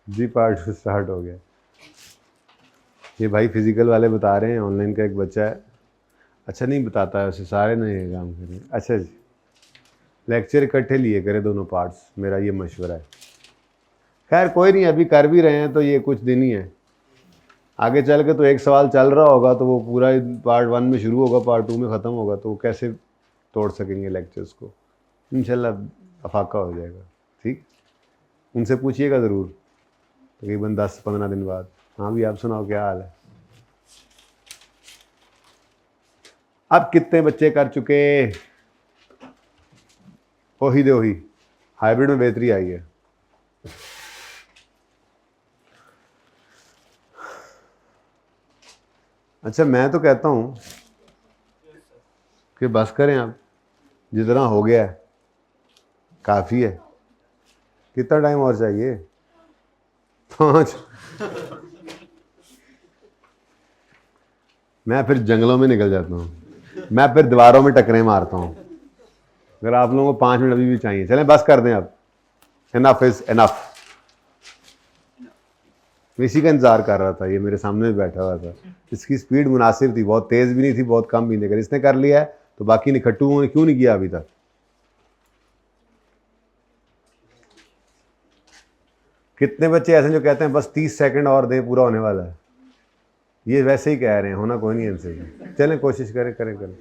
जी part start हो गया। ये भाई फिजिकल वाले बता रहे हैं, ऑनलाइन का एक बच्चा है, अच्छा नहीं बताता है, उसे सारे नहीं है काम करें। अच्छा जी, लेक्चर इकट्ठे लिए करें दोनों पार्ट्स, मेरा ये मशवरा है। खैर कोई नहीं, अभी कर भी रहे हैं तो ये कुछ दिन ही है, आगे चल के तो एक सवाल चल रहा होगा तो वो पूरा पार्ट 1 में शुरू होगा, पार्ट 2 में ख़त्म होगा, तो वो कैसे तोड़ सकेंगे लेक्चर्स को। इंशाल्लाह अफाका हो जाएगा। ठीक, उनसे पूछिएगा ज़रूर तकरीबन 10-15 दिन बाद। हाँ भी, आप सुनाओ क्या हाल है। अब कितने बच्चे कर चुके। वही दे वही, हाइब्रिड में बेहतरी आई है। अच्छा मैं तो कहता हूँ कि बस करें, आप जितना हो गया है काफ़ी है। कितना टाइम और चाहिए? 5। मैं फिर जंगलों में निकल जाता हूँ, मैं फिर दीवारों में टकरे मारता हूँ। अगर आप लोगों को 5 मिनट अभी भी चाहिए, चलें बस कर दें अब। Enough is enough. इसी का इंतजार कर रहा था, ये मेरे सामने बैठा हुआ था। इसकी स्पीड मुनासिब थी, बहुत तेज़ भी नहीं थी, बहुत कम भी नहीं। अगर इसने कर लिया है तो बाकी निखट्टू ने क्यों नहीं किया अभी तक। कितने बच्चे ऐसे जो कहते हैं बस 30 सेकंड और दें, पूरा होने वाला है। ये वैसे ही कह रहे हैं, होना कोई नहीं इनसे। चलें कोशिश करें करें करें,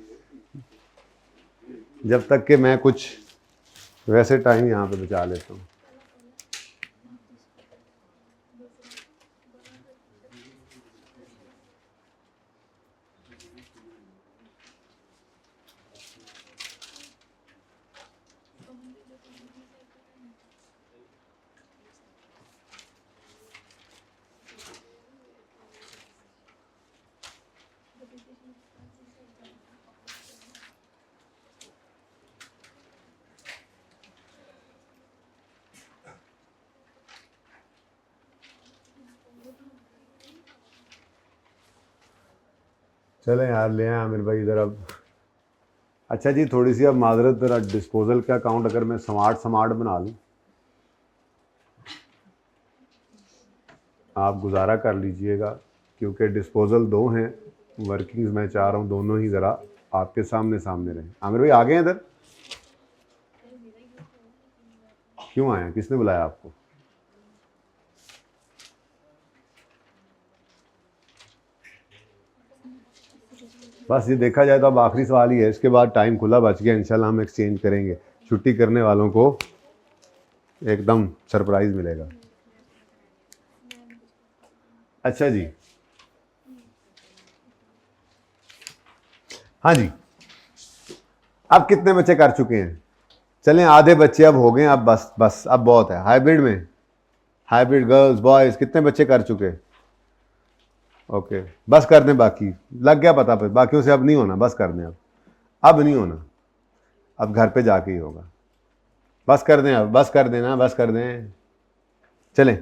जब तक कि मैं कुछ वैसे टाइम यहाँ पे बचा लेता हूँ। चलें यार, ले आए आमिर भाई इधर अब। अच्छा जी, थोड़ी सी अब माजरत, ज़रा डिस्पोजल का अकाउंट अगर मैं स्मार्ट बना लूँ, आप गुजारा कर लीजिएगा, क्योंकि डिस्पोजल 2 हैं, वर्किंग्स मैं चाह रहा हूँ दोनों ही ज़रा आपके सामने सामने रहें। आमिर भाई आ गए हैं इधर? क्यों आए हैं, किसने बुलाया आपको? बस ये देखा जाए तो अब आखिरी सवाल ही है, इसके बाद टाइम खुला बच गया, इंशाल्लाह हम एक्सचेंज करेंगे। छुट्टी करने वालों को एकदम सरप्राइज़ मिलेगा। अच्छा जी, हाँ जी, अब कितने बच्चे कर चुके हैं? चलें आधे बच्चे अब हो गए, अब बस बस अब बहुत है। हाइब्रिड में, हाइब्रिड गर्ल्स बॉयज़ कितने बच्चे कर चुके? ओके, बस कर दें, बाकी लग गया पता पे, बाकियों से अब नहीं होना, बस कर दें अब नहीं होना, अब घर पे जाके ही होगा। बस कर दें अब, बस कर देना, बस कर दें। चलें,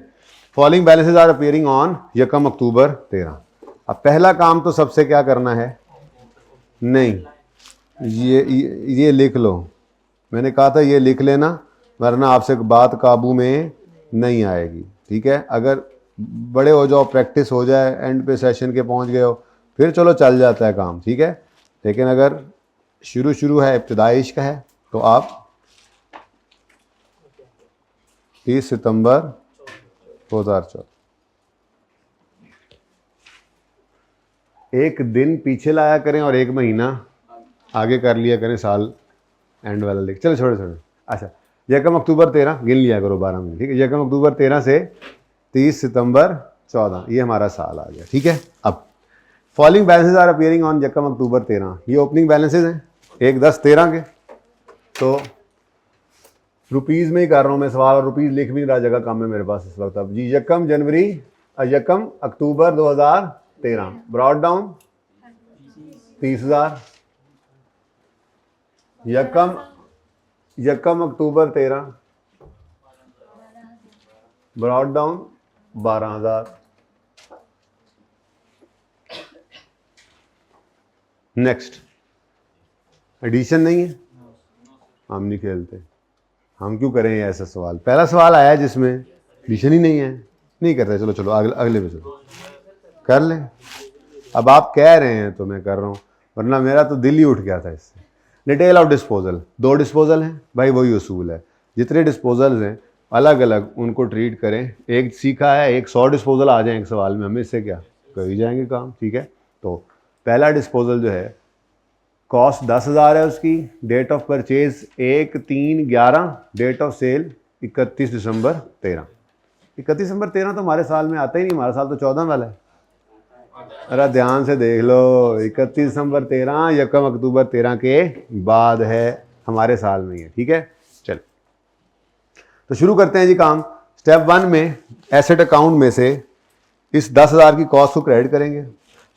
following balances are appearing on 1 October 13। अब पहला काम तो सबसे क्या करना है, नहीं ये लिख लो, मैंने कहा था ये लिख लेना, वरना आपसे बात काबू में नहीं आएगी। ठीक है, अगर बड़े हो जाओ, प्रैक्टिस हो जाए, एंड पे सेशन के पहुंच गए हो, फिर चलो चल जाता है काम। ठीक है, लेकिन अगर शुरू है, इब्तिदाई इश्क है, तो आप 30 सितंबर 2014, एक दिन पीछे लाया करें और एक महीना आगे कर लिया करें, साल एंड वाला लिख। चलो छोड़ो छोड़ो। अच्छा, 1 अक्टूबर 13 गिन लिया करो 12 महीने। ठीक है, 1 अक्टूबर 13 से 30 सितंबर 14, ये हमारा साल आ गया। ठीक है, अब following balances are appearing on 1 October 13, ये ओपनिंग बैलेंसेज हैं 1, 10, 13 के। तो रुपीज़ में ही कर रहा हूँ मैं सवाल, और रुपीज़ लिख भी नहीं रहा, जगह कम है मेरे पास इस वक्त। अब जी 1 जनवरी 1 अक्टूबर 2013, brought down 30,000। 1 October 13, brought down 12,000। Next, addition नहीं है, हम नहीं खेलते, हम क्यों करें ऐसा सवाल। पहला सवाल आया जिसमें एडिशन ही नहीं है, नहीं करते, चलो चलो अगले में चलो कर लें। अब आप कह रहे हैं तो मैं कर रहा हूँ, वरना मेरा तो दिल ही उठ गया था इससे। डिटेल ऑफ डिस्पोजल, 2 डिस्पोजल हैं भाई, वही उसूल है। जितने डिस्पोजल्स हैं अलग अलग उनको ट्रीट करें। एक सीखा है, एक 100 डिस्पोजल आ जाए एक सवाल में, हमें इससे क्या, कर ही जाएंगे काम, ठीक है। तो पहला डिस्पोजल जो है, कॉस्ट 10,000 है उसकी, date of purchase 1/3/11, date of sale 31 दिसंबर 13। 31 दिसंबर 13 तो हमारे साल में आता ही नहीं, हमारा साल तो 14 वाला है। अरे ध्यान से देख लो, 31 दिसंबर 13 1 अक्टूबर 13 के बाद है, हमारे साल में ही है, ठीक है। चल तो शुरू करते हैं जी काम। स्टेप 1 में एसेट अकाउंट में से इस 10,000 की कॉस्ट को क्रेडिट करेंगे।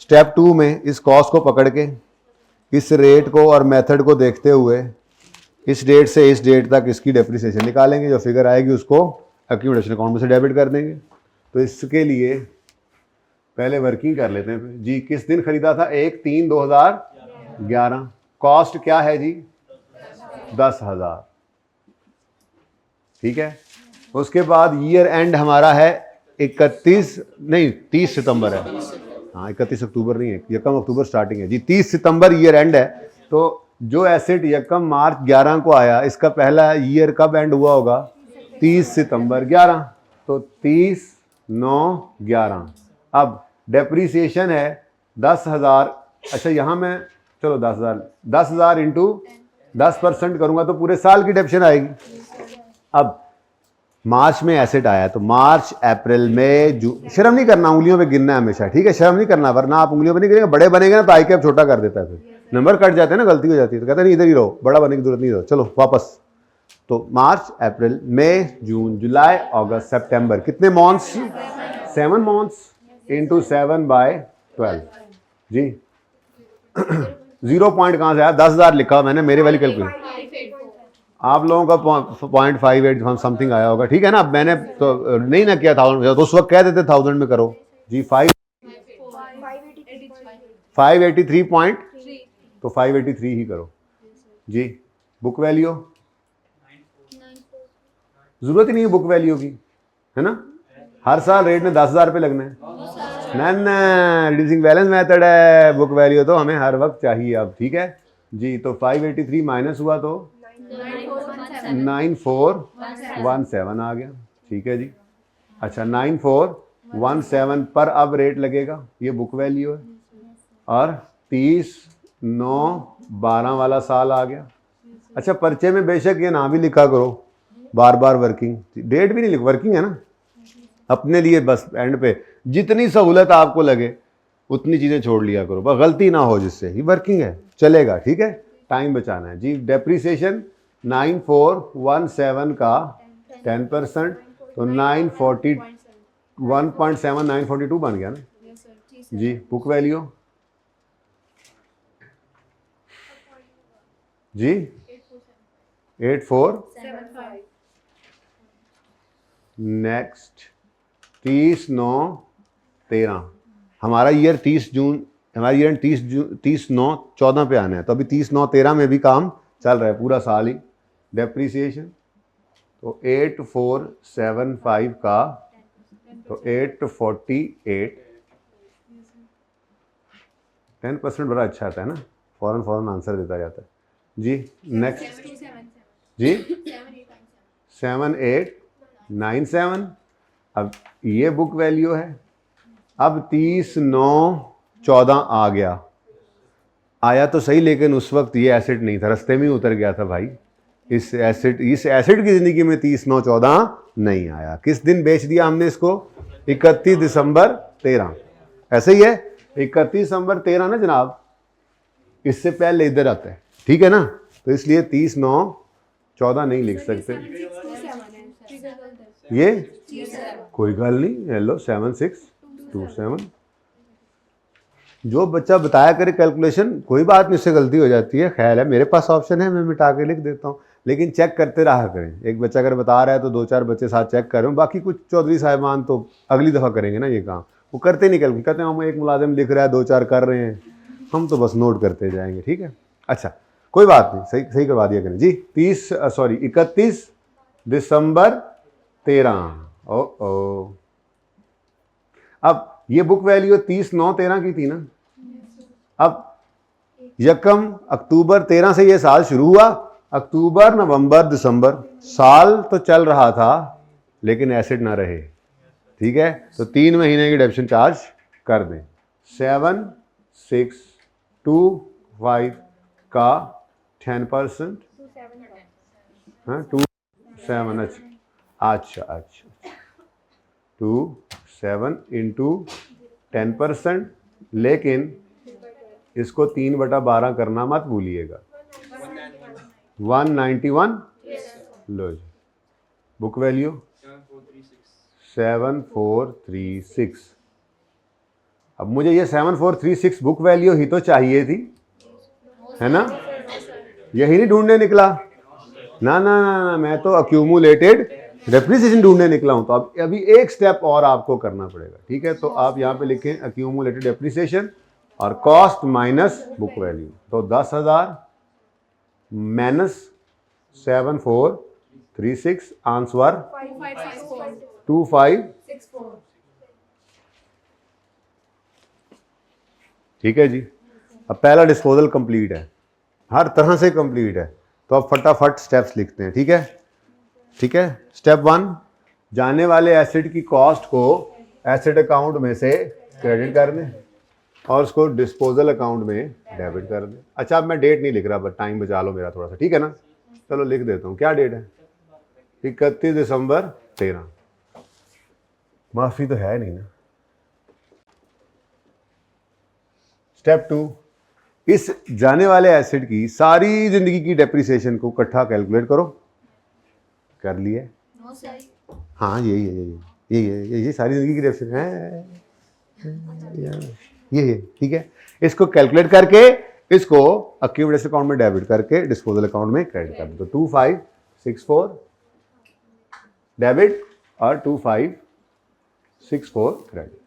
स्टेप 2 में इस कॉस्ट को पकड़ के इस रेट को और मेथड को देखते हुए इस डेट से इस डेट तक इसकी डेप्रिसिएशन निकालेंगे, जो फिगर आएगी उसको एक्यूमुलेशन अकाउंट में से डेबिट कर देंगे। तो इसके लिए पहले वर्किंग कर लेते हैं जी। किस दिन खरीदा था? 1/3/2011। कॉस्ट क्या है जी? 10,000, ठीक है। उसके बाद ईयर एंड हमारा है 30 सितंबर है, हाँ 31 अक्टूबर नहीं है, 1 अक्टूबर स्टार्टिंग है जी, 30 सितंबर ईयर एंड है। तो जो एसेट 1 मार्च 11 को आया, इसका पहला ईयर कब एंड हुआ होगा? 30 सितंबर 11। तो 30/9/11। अब डेप्रीसिएशन है 10,000। अच्छा यहाँ मैं चलो 10,000 इंटू 10% करूंगा तो पूरे साल की डेप्शन आएगी। अब मार्च में एसेट आया तो मार्च अप्रैल मई जून, शर्म नहीं करना, उंगलियों पे गिनना है हमेशा, ठीक है, शर्म नहीं करना, वरना आप उंगलियों पे नहीं गिनेंगे, बड़े बनेंगे ना तो आई कैप छोटा कर देता है, फिर नंबर कट जाते हैं ना, गलती हो जाती है, तो कहते हैं नहीं इधर ही रहो, बड़ा बनने की जरूरत नहीं रहो, चलो वापस। तो मार्च अप्रैल मई जून जुलाई अगस्त सितंबर, कितने मंथ्स? 7 मंथ्स इंटू 7/12 जी। 0 पॉइंट कहाँ से आया? 10,000 लिखा मैंने, मेरे वाली कैलकुलेशन, आप लोगों का 0.58 समथिंग आया होगा, ठीक है ना। अब मैंने तो नहीं ना किया 1000, तो उस वक्त कह देते 1000 में करो जी। 583 पॉइंट, तो 583 ही करो जी। बुक वैल्यू जरूरत ही नहीं है बुक वैल्यू की, है ना, हर साल रेट में 10,000 रुपये लगना है ना, रिड्यूसिंग बैलेंस मेथड है, बुक वैल्यू तो हमें हर वक्त चाहिए अब, ठीक है जी। तो 583 माइनस हुआ तो 9417 आ गया, ठीक है जी। अच्छा 9417 पर अब रेट लगेगा, ये बुक वैल्यू है, और 30/9/12 वाला साल आ गया। अच्छा पर्चे में बेशक ये ना भी लिखा करो बार बार, वर्किंग डेट भी नहीं लिख, वर्किंग है ना, अपने लिए बस एंड पे जितनी सहूलत आपको लगे उतनी चीज़ें छोड़ लिया करो, बस गलती ना हो जिससे, ही वर्किंग है चलेगा, ठीक है, टाइम बचाना है जी। डेप्रीसिएशन 9417 का 10%, तो 942 बन गया ना जी। बुक वैल्यू जी 8475। नेक्स्ट 30/9/13, हमारा ईयर 30 जून, हमारा ईयर 30/9/14 पे आना है, तो अभी 30/9/13 में भी काम चल रहा है पूरा साल ही। डेप्रीसिएशन तो 8475 का तो 848, 10% बड़ा अच्छा आता है ना, फौरन आंसर देता जाता है जी। नेक्स्ट जी 7897। अब ये बुक वैल्यू है। अब 30/9/14 आ गया, आया तो सही, लेकिन उस वक्त ये एसेट नहीं था, रास्ते में ही उतर गया था भाई। इस एसेट की ज़िंदगी में 30/9/14 नहीं आया। किस दिन बेच दिया हमने इसको? 31 दिसंबर 13, ऐसे ही है 31 दिसंबर 13 ना जनाब, इससे पहले इधर आता है, ठीक है ना, तो इसलिए 30/9/14 नहीं लिख सकते ये, कोई गल नहीं, हेलो 7627। जो बच्चा बताया करे कैलकुलेशन, कोई बात नहीं, उससे गलती हो जाती है, ख्याल है मेरे पास ऑप्शन है, मैं मिटा के लिख देता हूँ, लेकिन चेक करते रहा करें। एक बच्चा अगर बता रहा है तो 2-4 बच्चे साथ चेक कर रहे हो, बाकी कुछ चौधरी साहिबान तो अगली दफ़ा करेंगे ना ये काम, वो करते नहीं कैलकुलेट, कहते हैं हम एक मुलाजिम लिख रहा है 2-4 कर रहे हैं, हम तो बस नोट करते जाएंगे, ठीक है। अच्छा कोई बात नहीं, सही करवा दिया करें जी। 31 दिसंबर 13, ओ अब ये बुक वैल्यू 30/9/13 की थी ना। अब यकम अक्टूबर 13 से ये साल शुरू हुआ, अक्टूबर नवंबर दिसंबर, साल तो चल रहा था लेकिन एसिड ना रहे, ठीक है। तो 3 महीने की डेप्शन चार्ज कर दें। 7,6,2,5 का 10%, हाँ 2,7, अच्छा 2,7 इंटू 10%, लेकिन इसको 3/12 करना मत भूलिएगा। 191, लो जी बुक वैल्यू 7436। अब मुझे ये 7436 बुक वैल्यू ही तो चाहिए थी, है ना, यही नहीं ढूंढने निकला ना ना ना ना, मैं तो अक्यूमुलेटेड डेप्रिसिएशन ढूंढने निकला हूं। तो अब अभी एक स्टेप और आपको करना पड़ेगा, ठीक है। तो आप यहां पे लिखें अक्यूमुलेटेड डेप्रिसिएशन और कॉस्ट माइनस बुक वैल्यू। तो 10,000 माइनस 7436, आंसर 2564, ठीक है जी। अब पहला डिस्पोजल कंप्लीट है, हर तरह से कंप्लीट है। तो अब फटाफट स्टेप्स लिखते हैं, ठीक है, ठीक है। स्टेप 1, जाने वाले एसिड की कॉस्ट को एसिड अकाउंट में से क्रेडिट कर दें और उसको डिस्पोजल अकाउंट में डेबिट कर दें। अच्छा, अब मैं डेट नहीं लिख रहा, बस टाइम बचा लो मेरा थोड़ा सा, ठीक है ना। चलो लिख देता हूँ, क्या डेट है, 31 दिसंबर 13। माफी तो है नहीं ना। स्टेप 2, इस जाने वाले एसिड की सारी जिंदगी की डेप्रिसिएशन को इकट्ठा कैलकुलेट करो। कर लिए? हाँ यही है, यही सारी जिंदगी की डेप्रिसिएशन है, ये ठीक है। इसको कैलकुलेट करके इसको अक्यूमुलेशन अकाउंट में डेबिट करके डिस्पोजल अकाउंट में क्रेडिट कर दो। तो 2564 डेबिट और 2564 क्रेडिट।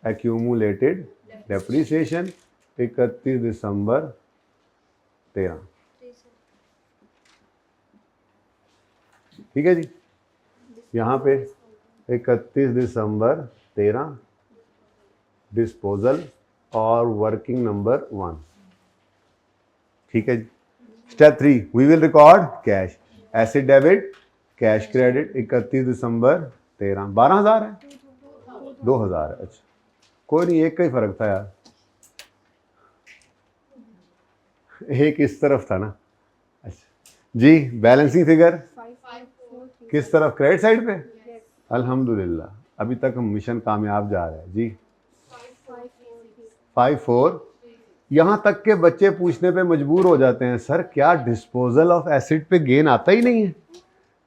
एक्यूमुलेटेड डेप्रिसिएशन 31 दिसंबर 13, ठीक है जी। यहाँ पे 31 दिसंबर 13 डिस्पोजल और वर्किंग नंबर 1, ठीक है जी। Step 3, we will record cash, asset debit cash credit 31 दिसंबर 13। 12,000 है, 2,000 है, अच्छा कोई नहीं, एक का ही फर्क था यार, एक इस तरफ था ना। अच्छा जी, बैलेंसिंग फिगर किस तरफ, क्रेडिट साइड पे। अल्हम्दुलिल्लाह, अभी तक हम मिशन कामयाब जा रहे हैं जी। 54। यहाँ तक के बच्चे पूछने पे मजबूर हो जाते हैं, सर क्या डिस्पोजल ऑफ एसिड पे गेन आता ही नहीं है?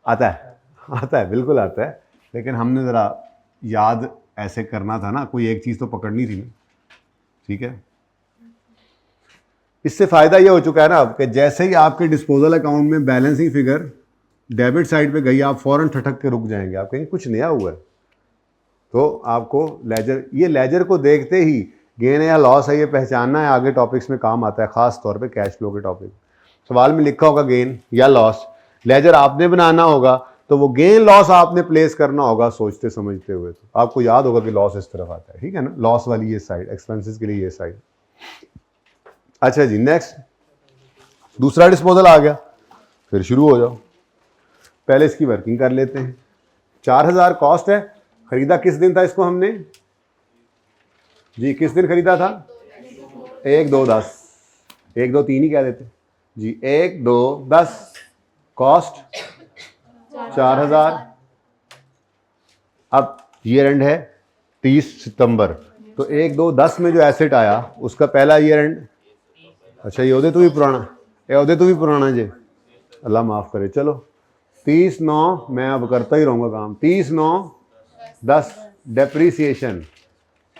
आता है, आता है, बिल्कुल आता है, लेकिन हमने ज़रा याद ऐसे करना था ना, कोई एक चीज़ तो पकड़नी थी ना, ठीक है। इससे फ़ायदा ये हो चुका है ना अब कि जैसे ही आपके डिस्पोजल अकाउंट में बैलेंसिंग फिगर डेबिट साइड पे गई, आप फ़ौरन ठटक के रुक जाएंगे, आप कहेंगे कुछ नया हुआ है। तो आपको लेजर, ये लेजर को देखते ही गेन है या लॉस है ये पहचानना है, आगे टॉपिक्स में काम आता है, खास तौर पे कैश फ्लो के टॉपिक। सवाल में लिखा होगा गेन या लॉस, लेजर आपने बनाना होगा, तो वो गेन लॉस आपने प्लेस करना होगा सोचते समझते हुए। तो आपको याद होगा कि लॉस इस तरफ आता है, ठीक है ना, लॉस वाली ये साइड, एक्सपेंसेस के लिए ये साइड। अच्छा जी, नेक्स्ट दूसरा डिस्पोजल आ गया, फिर शुरू हो जाओ। पहले इसकी वर्किंग कर लेते हैं। 4,000 कॉस्ट है, खरीदा किस दिन था इसको हमने जी, किस दिन खरीदा था? 1 2 10, 1 2 3 ही कह देते जी, 1 2 10, कॉस्ट 4,000। अब ईयर एंड है 30 सितंबर, तो 1 2 10 में जो एसेट आया उसका पहला ईयर एंड, अच्छा ये ਉਹਦੇ ਤੋਂ भी पुराना, ये ਉਹਦੇ ਤੋਂ भी पुराना जी, अल्लाह माफ़ करे। चलो 30/9, मैं अब करता ही रहूँगा काम, 30/9/10 डेप्रीसिएशन,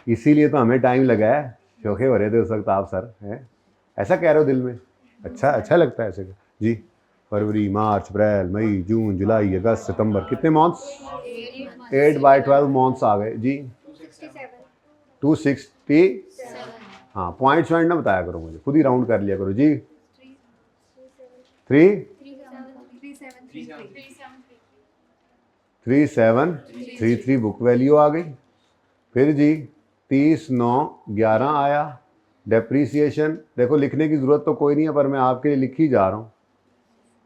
इसीलिए तो हमें टाइम लगा है, शौके हो रहे थे उस वक्त आप सर, हैं ऐसा कह रहे हो दिल में, अच्छा लगता है ऐसे जी। फरवरी मार्च अप्रैल मई जून जुलाई अगस्त सितंबर, कितने मंथ्स? 8/12 मंथ्स आ गए जी। 267, हाँ पॉइंट्स ना बताया करो मुझे, खुद ही राउंड कर लिया करो जी। 3733 बुक वैल्यू आ गई। फिर जी 30/9/11 आया। डेप्रीसिएशन देखो लिखने की ज़रूरत तो कोई नहीं है, पर मैं आपके लिए लिख ही जा रहा हूँ,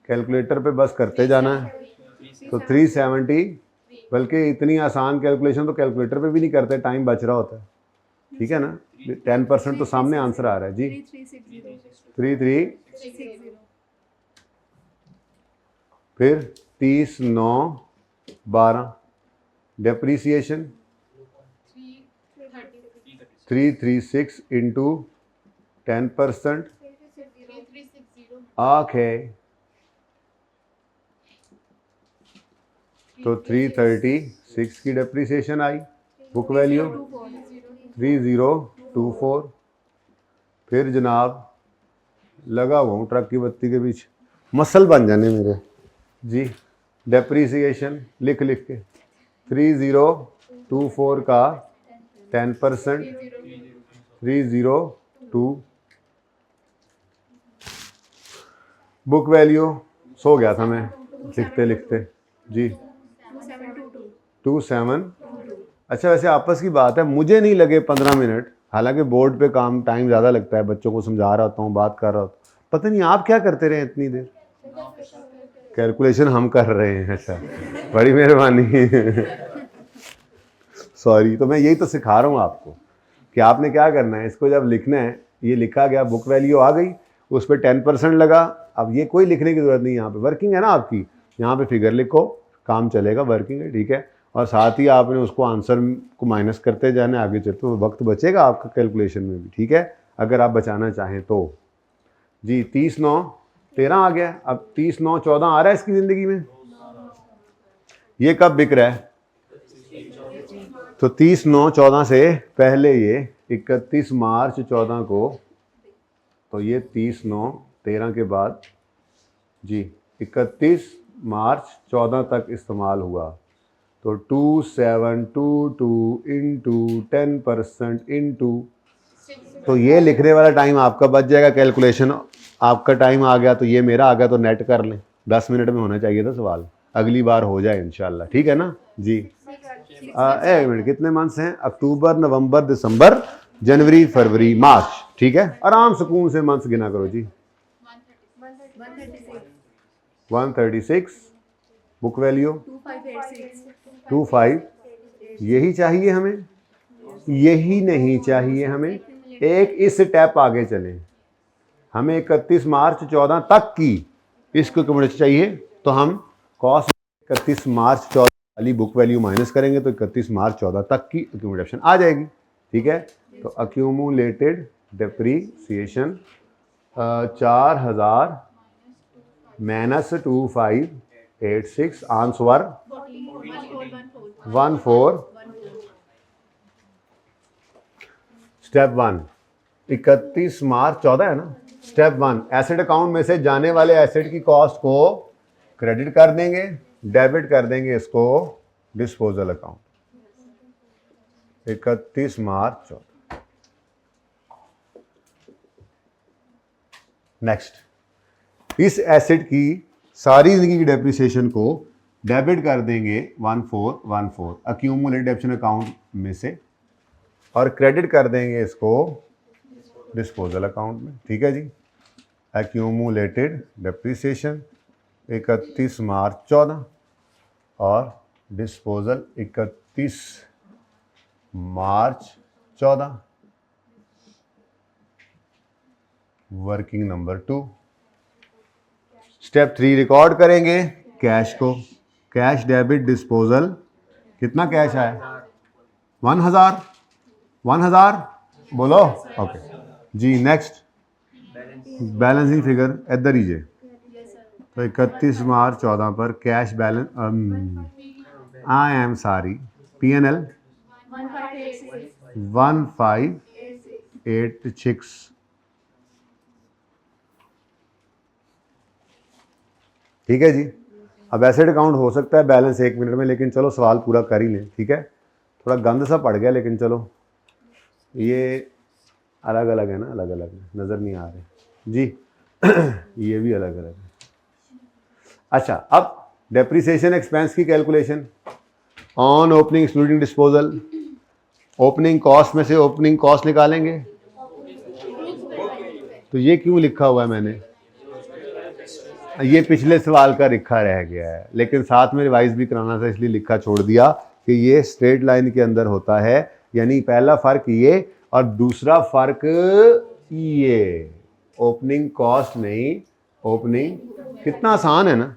कैलकुलेटर पे बस करते जाना है। तो 370, बल्कि इतनी आसान कैलकुलेशन तो कैलकुलेटर पे भी नहीं करते, टाइम बच रहा होता है, ठीक है ना। 10% तो सामने आंसर आ रहा है जी, 3360। फिर 30/9/12 डेप्रीसिएशन 336 इंटू 10%। ओके, तो 336 की डेप्रीसिएशन आई, बुक वैल्यू 3024। फिर जनाब लगा हुआ हूँ ट्रक की बत्ती के पीछे, मसल बन जाने मेरे जी। डेप्रीसिएशन लिख लिख के 3024 का 10% 302। बुक वैल्यू सो गया था मैं लिखते लिखते जी, 2722। अच्छा वैसे आपस की बात है, मुझे नहीं लगे 15 मिनट, हालांकि बोर्ड पे काम टाइम ज़्यादा लगता है, बच्चों को समझा रहा होता हूँ, बात कर रहा होता हूँ, पता नहीं आप क्या करते रहे इतनी देर। कैलकुलेशन हम कर रहे हैं, अच्छा बड़ी मेहरबानी सॉरी। तो मैं यही तो सिखा रहा हूँ आपको कि आपने क्या करना है, इसको जब लिखना है, ये लिखा गया, बुक वैल्यू आ गई, उस पर 10% लगा। अब ये कोई लिखने की ज़रूरत नहीं, यहाँ पे वर्किंग है ना आपकी, यहाँ पे फिगर लिखो, काम चलेगा, वर्किंग है, ठीक है। और साथ ही आपने उसको आंसर को माइनस करते जाना, आगे चलते हुए वक्त बचेगा आपका कैलकुलेशन में भी, ठीक है, अगर आप बचाना चाहें तो जी। 30/9/13 आ गया, अब 30/9/14 आ रहा है इसकी ज़िंदगी में। ये कब बिक रहा है, तो 30/9/14 से पहले ये 31 मार्च 14 को, तो ये 30/9/13 के बाद जी 31 मार्च 14 तक इस्तेमाल हुआ। तो 2722 इंटू 10% इंटू, तो ये लिखने वाला टाइम आपका बच जाएगा, कैलकुलेशन आपका टाइम आ गया, तो ये मेरा आ गया, तो नेट कर लें, 10 मिनट में होना चाहिए था सवाल, अगली बार हो जाए इंशाल्लाह, ठीक है ना जी। एक मिनट, कितने मंथ्स हैं, अक्टूबर नवंबर दिसंबर जनवरी फरवरी मार्च, ठीक है, आराम सुकून से मंथ्स गिना करो जी। 136 बुक वैल्यू 25, यही चाहिए हमें, यही नहीं चाहिए हमें, एक इस स्टेप आगे चलें, हमें 31 मार्च 14 तक की इसको कम्युनिटी चाहिए, तो हम कॉस्ट 31 मार्च 14 वाली बुक वैल्यू माइनस करेंगे, तो 31 मार्च 14 तक की एक्यूमुलेशन आ जाएगी, ठीक है। तो accumulated depreciation 4000 minus 2586, answer 14। Step 1 31 मार्च 14 है ना। स्टेप 1 एसेट अकाउंट में से जाने वाले एसेट की कॉस्ट को क्रेडिट कर देंगे, डेबिट कर देंगे इसको डिस्पोजल अकाउंट। 31 मार्च 14। नेक्स्ट, इस एसेट की सारी जिंदगी की डेप्रिसिएशन को डेबिट कर देंगे 1414 एक्यूमुलेटेड डेप्शन अकाउंट में से, और क्रेडिट कर देंगे इसको डिस्पोजल अकाउंट में, ठीक है जी। एक्यूमुलेटेड डेप्रिसिएशन 31 मार्च 14 और डिस्पोजल 31 मार्च 14। Working number 2। स्टेप 3 रिकॉर्ड करेंगे कैश को, कैश डेबिट डिस्पोजल, कितना कैश आया 1000 बोलो, ओके जी। नेक्स्ट बैलेंसिंग फिगर इधर लीजिए, तो 31 मार्च 14 पर cash balance, I am sorry, PNL 1586। ठीक है जी। अब एसेट अकाउंट हो सकता है बैलेंस 1 मिनट में, लेकिन चलो सवाल पूरा कर ही लें, ठीक है। थोड़ा गंद सा पड़ गया, लेकिन चलो, ये अलग अलग है ना, अलग अलग है, नज़र नहीं आ रहे जी ये भी अलग अलग है। अच्छा, अब डेप्रिसिएशन एक्सपेंस की calculation on opening excluding disposal, opening cost में से ओपनिंग कॉस्ट निकालेंगे। तो ये क्यों लिखा हुआ है मैंने, ये पिछले सवाल का लिखा रह गया है, लेकिन साथ में रिवाइज भी कराना था इसलिए लिखा छोड़ दिया कि ये स्ट्रेट लाइन के अंदर होता है, यानी पहला फर्क ये और दूसरा फर्क ये, ओपनिंग कॉस्ट नहीं ओपनिंग। कितना आसान है ना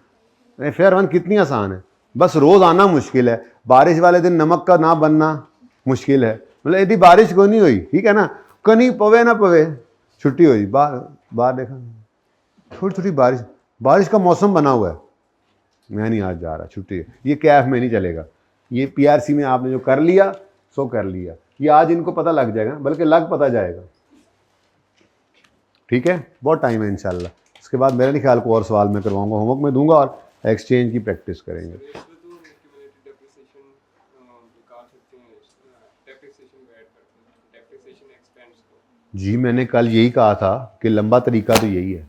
फेयर वन, कितनी आसान है, बस रोज आना मुश्किल है, बारिश वाले दिन नमक का ना बनना मुश्किल है। मतलब यदि बारिश को नहीं हुई, ठीक है ना, कहीं पवे ना पवे, छुट्टी हुई, बाहर देखा थोड़ी थोड़ी बारिश का मौसम बना हुआ है, मैं नहीं आज जा रहा, छुट्टी है, ये कैफ में नहीं चलेगा। ये पीआरसी में आपने जो कर लिया सो कर लिया, ये आज इनको पता लग जाएगा, बल्कि लग पता जाएगा। ठीक है, बहुत टाइम है इंशाल्लाह। इसके बाद मेरे नहीं ख्याल को और सवाल मैं करवाऊंगा, होमवर्क में दूंगा और एक्सचेंज की प्रैक्टिस करेंगे। जी मैंने कल यही कहा था कि लंबा तरीका तो यही है।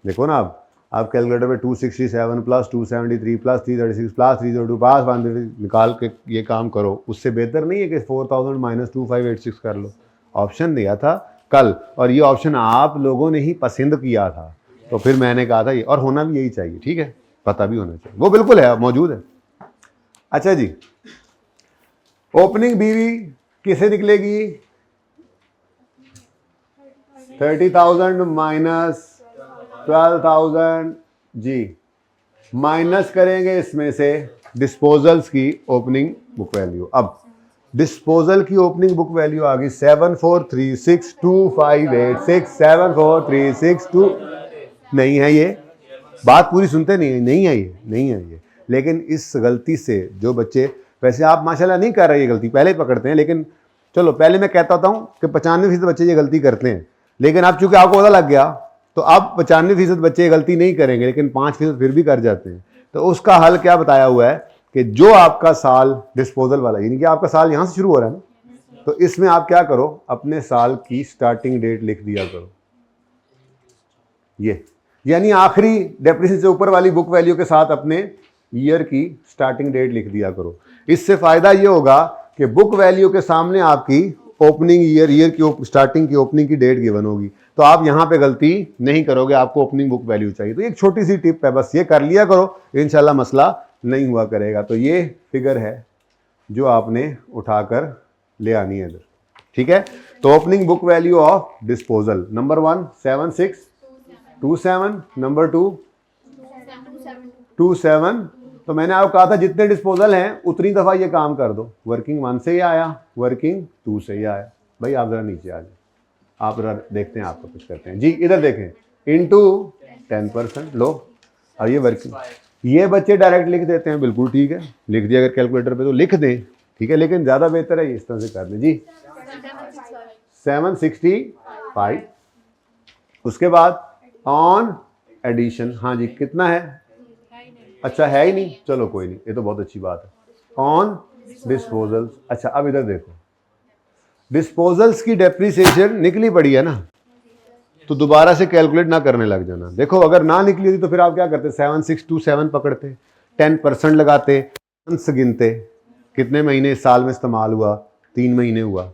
देखो ना, आप कैलकुलेटर पे 267 प्लस 273 प्लस 336 प्लस 302 प्लस 1 निकाल के ये काम करो, उससे बेहतर नहीं है कि 4000 माइनस 2586 कर लो। ऑप्शन दिया था कल और ये ऑप्शन आप लोगों ने ही पसंद किया था, तो फिर मैंने कहा था ये, और होना भी यही चाहिए। ठीक है, पता भी होना चाहिए, वो बिल्कुल है, मौजूद है। अच्छा जी, ओपनिंग बीवी किसे निकलेगी, 30,000 माइनस 12,000 जी, माइनस करेंगे इसमें से डिस्पोजल्स की ओपनिंग बुक वैल्यू। अब डिस्पोजल की ओपनिंग बुक वैल्यू आ गई 74362586 7436 नहीं है ये, बात पूरी सुनते नहीं है ये। लेकिन इस गलती से जो बच्चे, वैसे आप माशाल्लाह नहीं कर रहे ये गलती, पहले ही पकड़ते हैं, लेकिन चलो पहले मैं कहता होता हूँ कि 95% बच्चे ये गलती करते हैं, लेकिन अब चूंकि आपको पता लग गया तो अब 95% बच्चे गलती नहीं करेंगे, लेकिन 5% फिर भी कर जाते हैं। तो उसका हल क्या बताया हुआ है कि जो आपका साल डिस्पोजल वाला, यानी कि आपका साल यहां से शुरू हो रहा है ना, तो इसमें आप क्या करो, अपने साल की स्टार्टिंग डेट लिख दिया करो, ये यानी आखिरी डेप्रिसिएशन से ऊपर वाली बुक वैल्यू के साथ अपने ईयर की स्टार्टिंग डेट लिख दिया करो। इससे फायदा ये होगा कि बुक वैल्यू के सामने आपकी ओपनिंग ईयर की स्टार्टिंग की ओपनिंग की डेट गिवन होगी, तो आप यहां पे गलती नहीं करोगे, आपको ओपनिंग बुक वैल्यू चाहिए। तो एक छोटी सी टिप है, बस ये कर लिया करो, इंशाल्लाह मसला नहीं हुआ करेगा। तो ये फिगर है जो आपने उठाकर ले आनी है इधर, ठीक है। तो opening book value of disposal, number 1 7627, number 2 27। तो मैंने आपको कहा था जितने डिस्पोजल हैं उतनी दफा ये काम कर दो, वर्किंग 1 से ही आया, वर्किंग 2 से ही आया। भाई आप जरा नीचे आ जाए, आप जरा देखते हैं आपको कुछ करते हैं जी, इधर देखें, इनटू 10% लो, और ये वर्किंग, ये बच्चे डायरेक्ट लिख देते हैं, बिल्कुल ठीक है, लिख दिया अगर कैलकुलेटर पे तो लिख दें, ठीक है, लेकिन ज़्यादा बेहतर है इस तरह से कर दें जी। 765। उसके बाद ऑन एडिशन, हाँ जी कितना है, अच्छा है ही नहीं, चलो कोई नहीं, ये तो बहुत अच्छी बात है। ऑन डिस्पोजल्स, अच्छा अब इधर देखो, डिस्पोजल्स की डेप्रिसिएशन निकली पड़ी है ना, तो दोबारा से कैलकुलेट ना करने लग जाना। देखो अगर ना निकली होती तो फिर आप क्या करते, 7627 पकड़ते, 10% लगाते, मंथ्स गिनते, कितने महीने इस साल में इस्तेमाल हुआ, 3 महीने हुआ,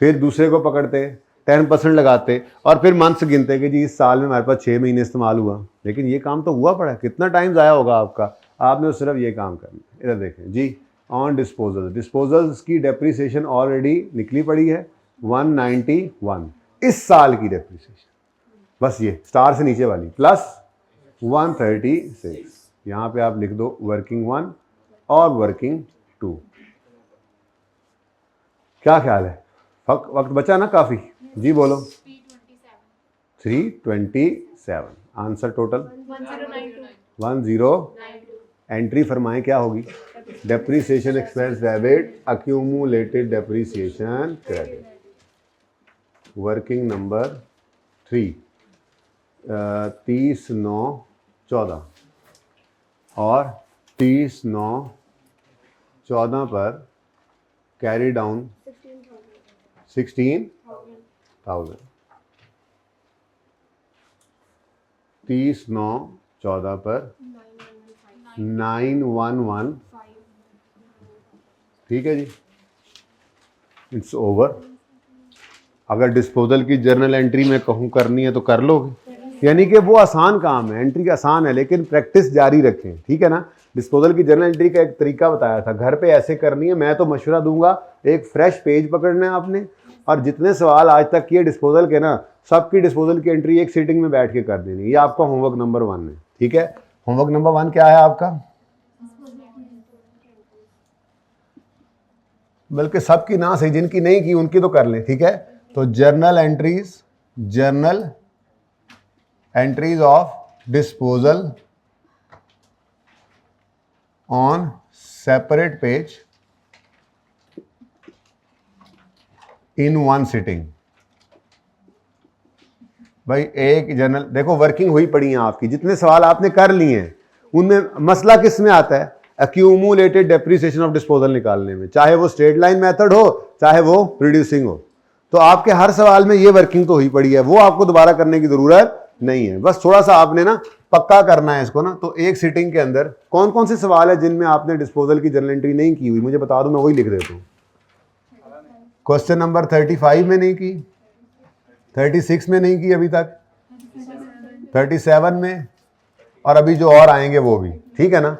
फिर दूसरे को पकड़ते 10% लगाते और फिर मंथ्स गिनते कि जी इस साल में हमारे पास 6 महीने इस्तेमाल हुआ। लेकिन ये काम तो हुआ पड़ा है, कितना टाइम ज़ाया होगा आपका, आपने तो सिर्फ ये काम करना। इधर देखें जी, ऑन डिस्पोजल, डिस्पोजल्स की डेप्रिसिएशन ऑलरेडी निकली पड़ी है 191, इस साल की डेप्रिसिएशन, बस ये स्टार से नीचे वाली, प्लस 136, यहाँ पे आप लिख दो वर्किंग 1 और वर्किंग 2। क्या ख्याल है, वक्त बचा ना काफ़ी जी, बोलो 327, आंसर टोटल 1092। एंट्री फरमाएं क्या होगी, depreciation expense debit, accumulated depreciation credit, working number 3 30/9/14 और 30/9/14 पर कैरी डाउन 16,000, 30/9/14 पर 911, ठीक है जी। It's over. अगर डिस्पोजल की जर्नल एंट्री में कहूँ करनी है तो कर लोगे, यानी कि वो आसान काम है, एंट्री आसान है, लेकिन प्रैक्टिस जारी रखें, ठीक है ना। डिस्पोजल की जर्नल एंट्री का एक तरीका बताया था, घर पे ऐसे करनी है। मैं तो मशवरा दूंगा, एक फ्रेश पेज पकड़ना है आपने, और जितने सवाल आज तक किए डिस्पोजल के ना, सबकी डिस्पोजल की एंट्री एक सीटिंग में बैठ के कर देनी। ये आपका होमवर्क नंबर 1 है, ठीक है। होमवर्क नंबर 1 क्या है आपका? बल्कि सबकी ना सही, जिनकी नहीं की उनकी तो कर लें, ठीक है। तो journal entries of disposal on separate page in 1 sitting. भाई एक जर्नल देखो, वर्किंग हुई पड़ी है आपकी, जितने सवाल आपने कर लिए हैं उनमें मसला किस में आता है? एक्यूमुलेटेड डेप्रिसिएशन ऑफ डिस्पोजल निकालने में, चाहे वो स्ट्रेट लाइन मेथड हो चाहे वो रिड्यूसिंग हो। तो आपके हर सवाल में ये वर्किंग तो हुई पड़ी है, वो आपको दोबारा करने की जरूरत नहीं है। बस थोड़ा सा आपने ना पक्का करना है इसको ना। तो एक सिटिंग के अंदर कौन कौन से सवाल है जिनमें आपने डिस्पोजल की जर्नल एंट्री नहीं की हुई, मुझे बता दो, मैं वही लिख देता हूँ। क्वेश्चन नंबर 35 में नहीं की, 36 में नहीं की अभी तक, 37 में, और अभी जो और आएंगे वो भी, ठीक है ना।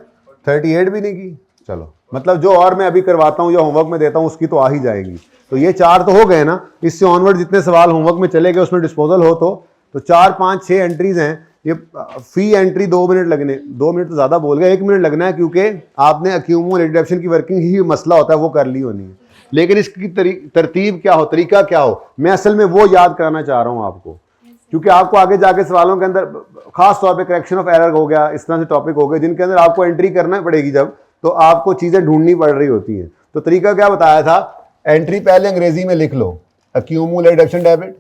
38 भी नहीं की, चलो मतलब जो और मैं अभी करवाता हूँ या होमवर्क में देता हूँ उसकी तो आ ही जाएगी। तो ये 4 तो हो गए ना। इससे ऑनवर्ड जितने सवाल होमवर्क में चले गए उसमें डिस्पोजल हो तो 4, 5, 6 एंट्रीज हैं। ये फी एंट्री 2 मिनट लगने, 2 मिनट तो ज़्यादा बोल गया, 1 मिनट लगना है, क्योंकि आपने एक्यूमुलेटेड डिडक्शन की वर्किंग ही मसला होता है वो कर ली होनी है। लेकिन इसकी तरतीब क्या हो, तरीका क्या हो, मैं असल में वो याद कराना चाह रहा हूँ आपको, क्योंकि आपको आगे जाके सवालों के अंदर खास तौर पे करेक्शन ऑफ एरर हो गया, इस तरह से टॉपिक हो गए जिनके अंदर आपको एंट्री करना पड़ेगी जब, तो आपको चीज़ें ढूंढनी पड़ रही होती हैं। तो तरीका क्या बताया था? एंट्री पहले अंग्रेजी में लिख लो, accumulated deduction debit,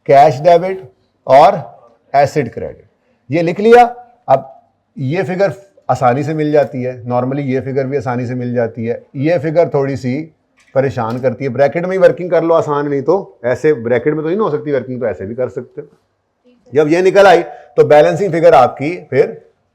cash debit और एसिड क्रेडिट, ये लिख लिया। अब ये फिगर आसानी से मिल जाती है, नॉर्मली ये फिगर भी आसानी से मिल जाती है, ये फिगर थोड़ी सी परेशान करती है। ब्रैकेट में ही वर्किंग कर लो आसान, नहीं तो ऐसे ब्रैकेट में तो नहीं हो सकती वर्किंग, तो ऐसे भी कर सकते हो। जब ये निकल आई तो बैलेंसिंग फिगर आपकी फिर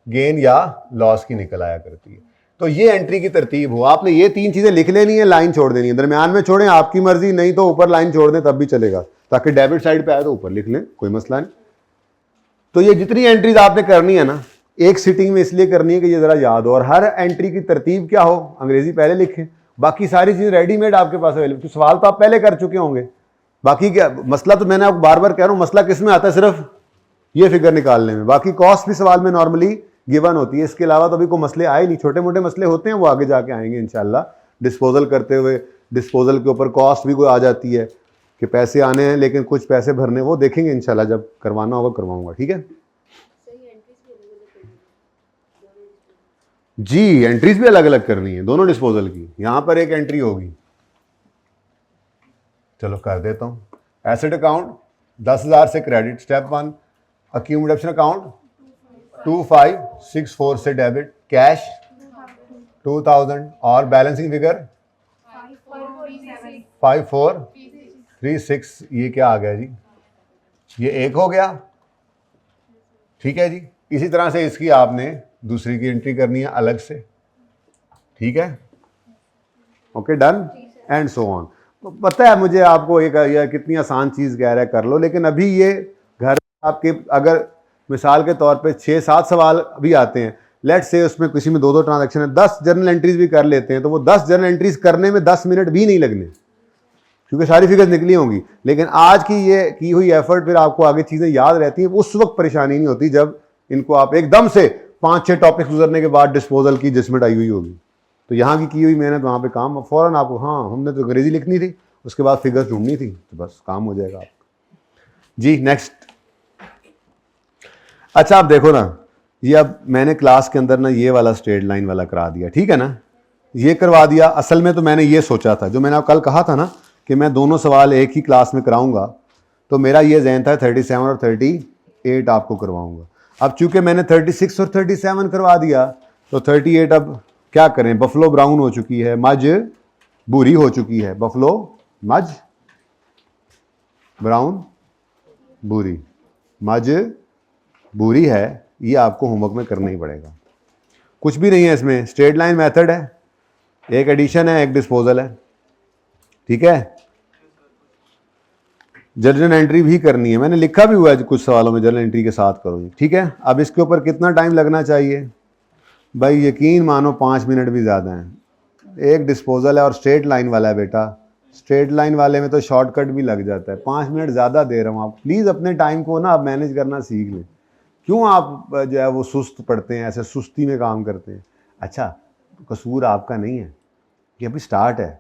गेन या लॉस की निकल आया करती है। तो ये एंट्री की तरतीब हो, आपने ये 3 चीजें लिख लेनी है, लाइन छोड़ देनी है, दरमियान में छोड़ें आपकी मर्जी, नहीं तो ऊपर लाइन छोड़ दें तब भी चलेगा, ताकि डेबिट साइड पे आए तो ऊपर लिख लें, कोई मसला नहीं। तो ये जितनी एंट्रीज आपने करनी है ना, एक सिटिंग में इसलिए करनी है कि ये जरा याद हो, और हर एंट्री की तरतीब क्या हो, अंग्रेजी पहले लिखें, बाकी सारी चीज़ रेडीमेड आपके पास अवेलेबल। तो सवाल तो आप पहले कर चुके होंगे, बाकी क्या मसला, तो मैंने आपको बार बार कह रहा हूँ, मसला किस में आता है? सिर्फ ये फिगर निकालने में। बाकी कॉस्ट भी सवाल में नॉर्मली गिवन होती है, इसके अलावा तो अभी कोई मसले आए नहीं, छोटे मोटे मसले होते हैं वो आगे जाके आएंगे इंशाल्लाह। डिस्पोजल करते हुए डिस्पोजल के ऊपर कॉस्ट भी कोई आ जाती है कि पैसे आने हैं लेकिन कुछ पैसे भरने, वो देखेंगे इंशाल्लाह, जब करवाना होगा करवाऊंगा, ठीक है जी। एंट्रीज भी अलग अलग करनी है दोनों डिस्पोजल की, यहां पर एक एंट्री होगी, चलो कर देता हूं। एसेट अकाउंट 10,000 से क्रेडिट, स्टेप 1। एक्यूमुलेशन अकाउंट 2564 से डेबिट, कैश 2000, और बैलेंसिंग फिगर 5436। ये क्या आ गया जी? ये एक हो गया, ठीक है जी। इसी तरह से इसकी आपने दूसरी की एंट्री करनी है अलग से, ठीक है, okay done and so on. तो पता है मुझे आपको ये कितनी आसान चीज़ कह रहा है कर लो, लेकिन अभी ये घर आपके अगर मिसाल के तौर पे 6-7 सवाल भी आते हैं, लेट से उसमें किसी में 2-2 ट्रांजैक्शन है, 10 जर्नल एंट्रीज भी कर लेते हैं, तो वो 10 जर्नल एंट्रीज करने में 10 मिनट भी नहीं लगने, क्योंकि सारी फिगर्स निकली होंगी। लेकिन आज की ये की हुई एफर्ट फिर आपको आगे चीज़ें याद रहती हैं, उस वक्त परेशानी नहीं होती जब इनको आप एकदम से 5-6 टॉपिक गुजरने के बाद डिस्पोजल की जजमेंट आई हुई होगी। तो यहाँ की हुई मेहनत वहाँ पे काम फ़ौरन आपको, हाँ हमने तो अंग्रेजी लिखनी थी, उसके बाद फिगर्स ढूंढनी थी, तो बस काम हो जाएगा आपका जी। नेक्स्ट, अच्छा आप देखो ना, ये अब मैंने क्लास के अंदर ना ये वाला स्ट्रेट लाइन वाला करा दिया, ठीक है ना, ये करवा दिया। असल में तो मैंने ये सोचा था, जो मैंने कल कहा था ना कि मैं दोनों सवाल एक ही क्लास में कराऊंगा, तो मेरा ये जहन था 37 और 38 आपको करवाऊंगा। अब चूंकि मैंने 36 और 37 करवा दिया, तो 38 अब क्या करें, बफलो ब्राउन हो चुकी है, मज भूरी हो चुकी है, बफलो मज ब्राउन भूरी, मज भूरी है, ये आपको होमवर्क में करना ही पड़ेगा। कुछ भी नहीं है इसमें, स्ट्रेट लाइन मेथड है, एक एडिशन है एक डिस्पोजल है, ठीक है। जर्नल एंट्री भी करनी है, मैंने लिखा भी हुआ है कुछ सवालों में, जर्नल एंट्री के साथ करो जी, ठीक है। अब इसके ऊपर कितना टाइम लगना चाहिए भाई, यकीन मानो 5 मिनट भी ज़्यादा हैं। एक डिस्पोजल है और स्ट्रेट लाइन वाला है बेटा, स्ट्रेट लाइन वाले में तो शॉर्टकट भी लग जाता है। 5 मिनट ज़्यादा दे रहा हूँ, आप प्लीज़ अपने टाइम को ना आप मैनेज करना सीख लें। क्यों आप जो है वो सुस्त पड़ते हैं, ऐसे सुस्ती में काम करते हैं। अच्छा, कसूर आपका नहीं है, ये अभी स्टार्ट है,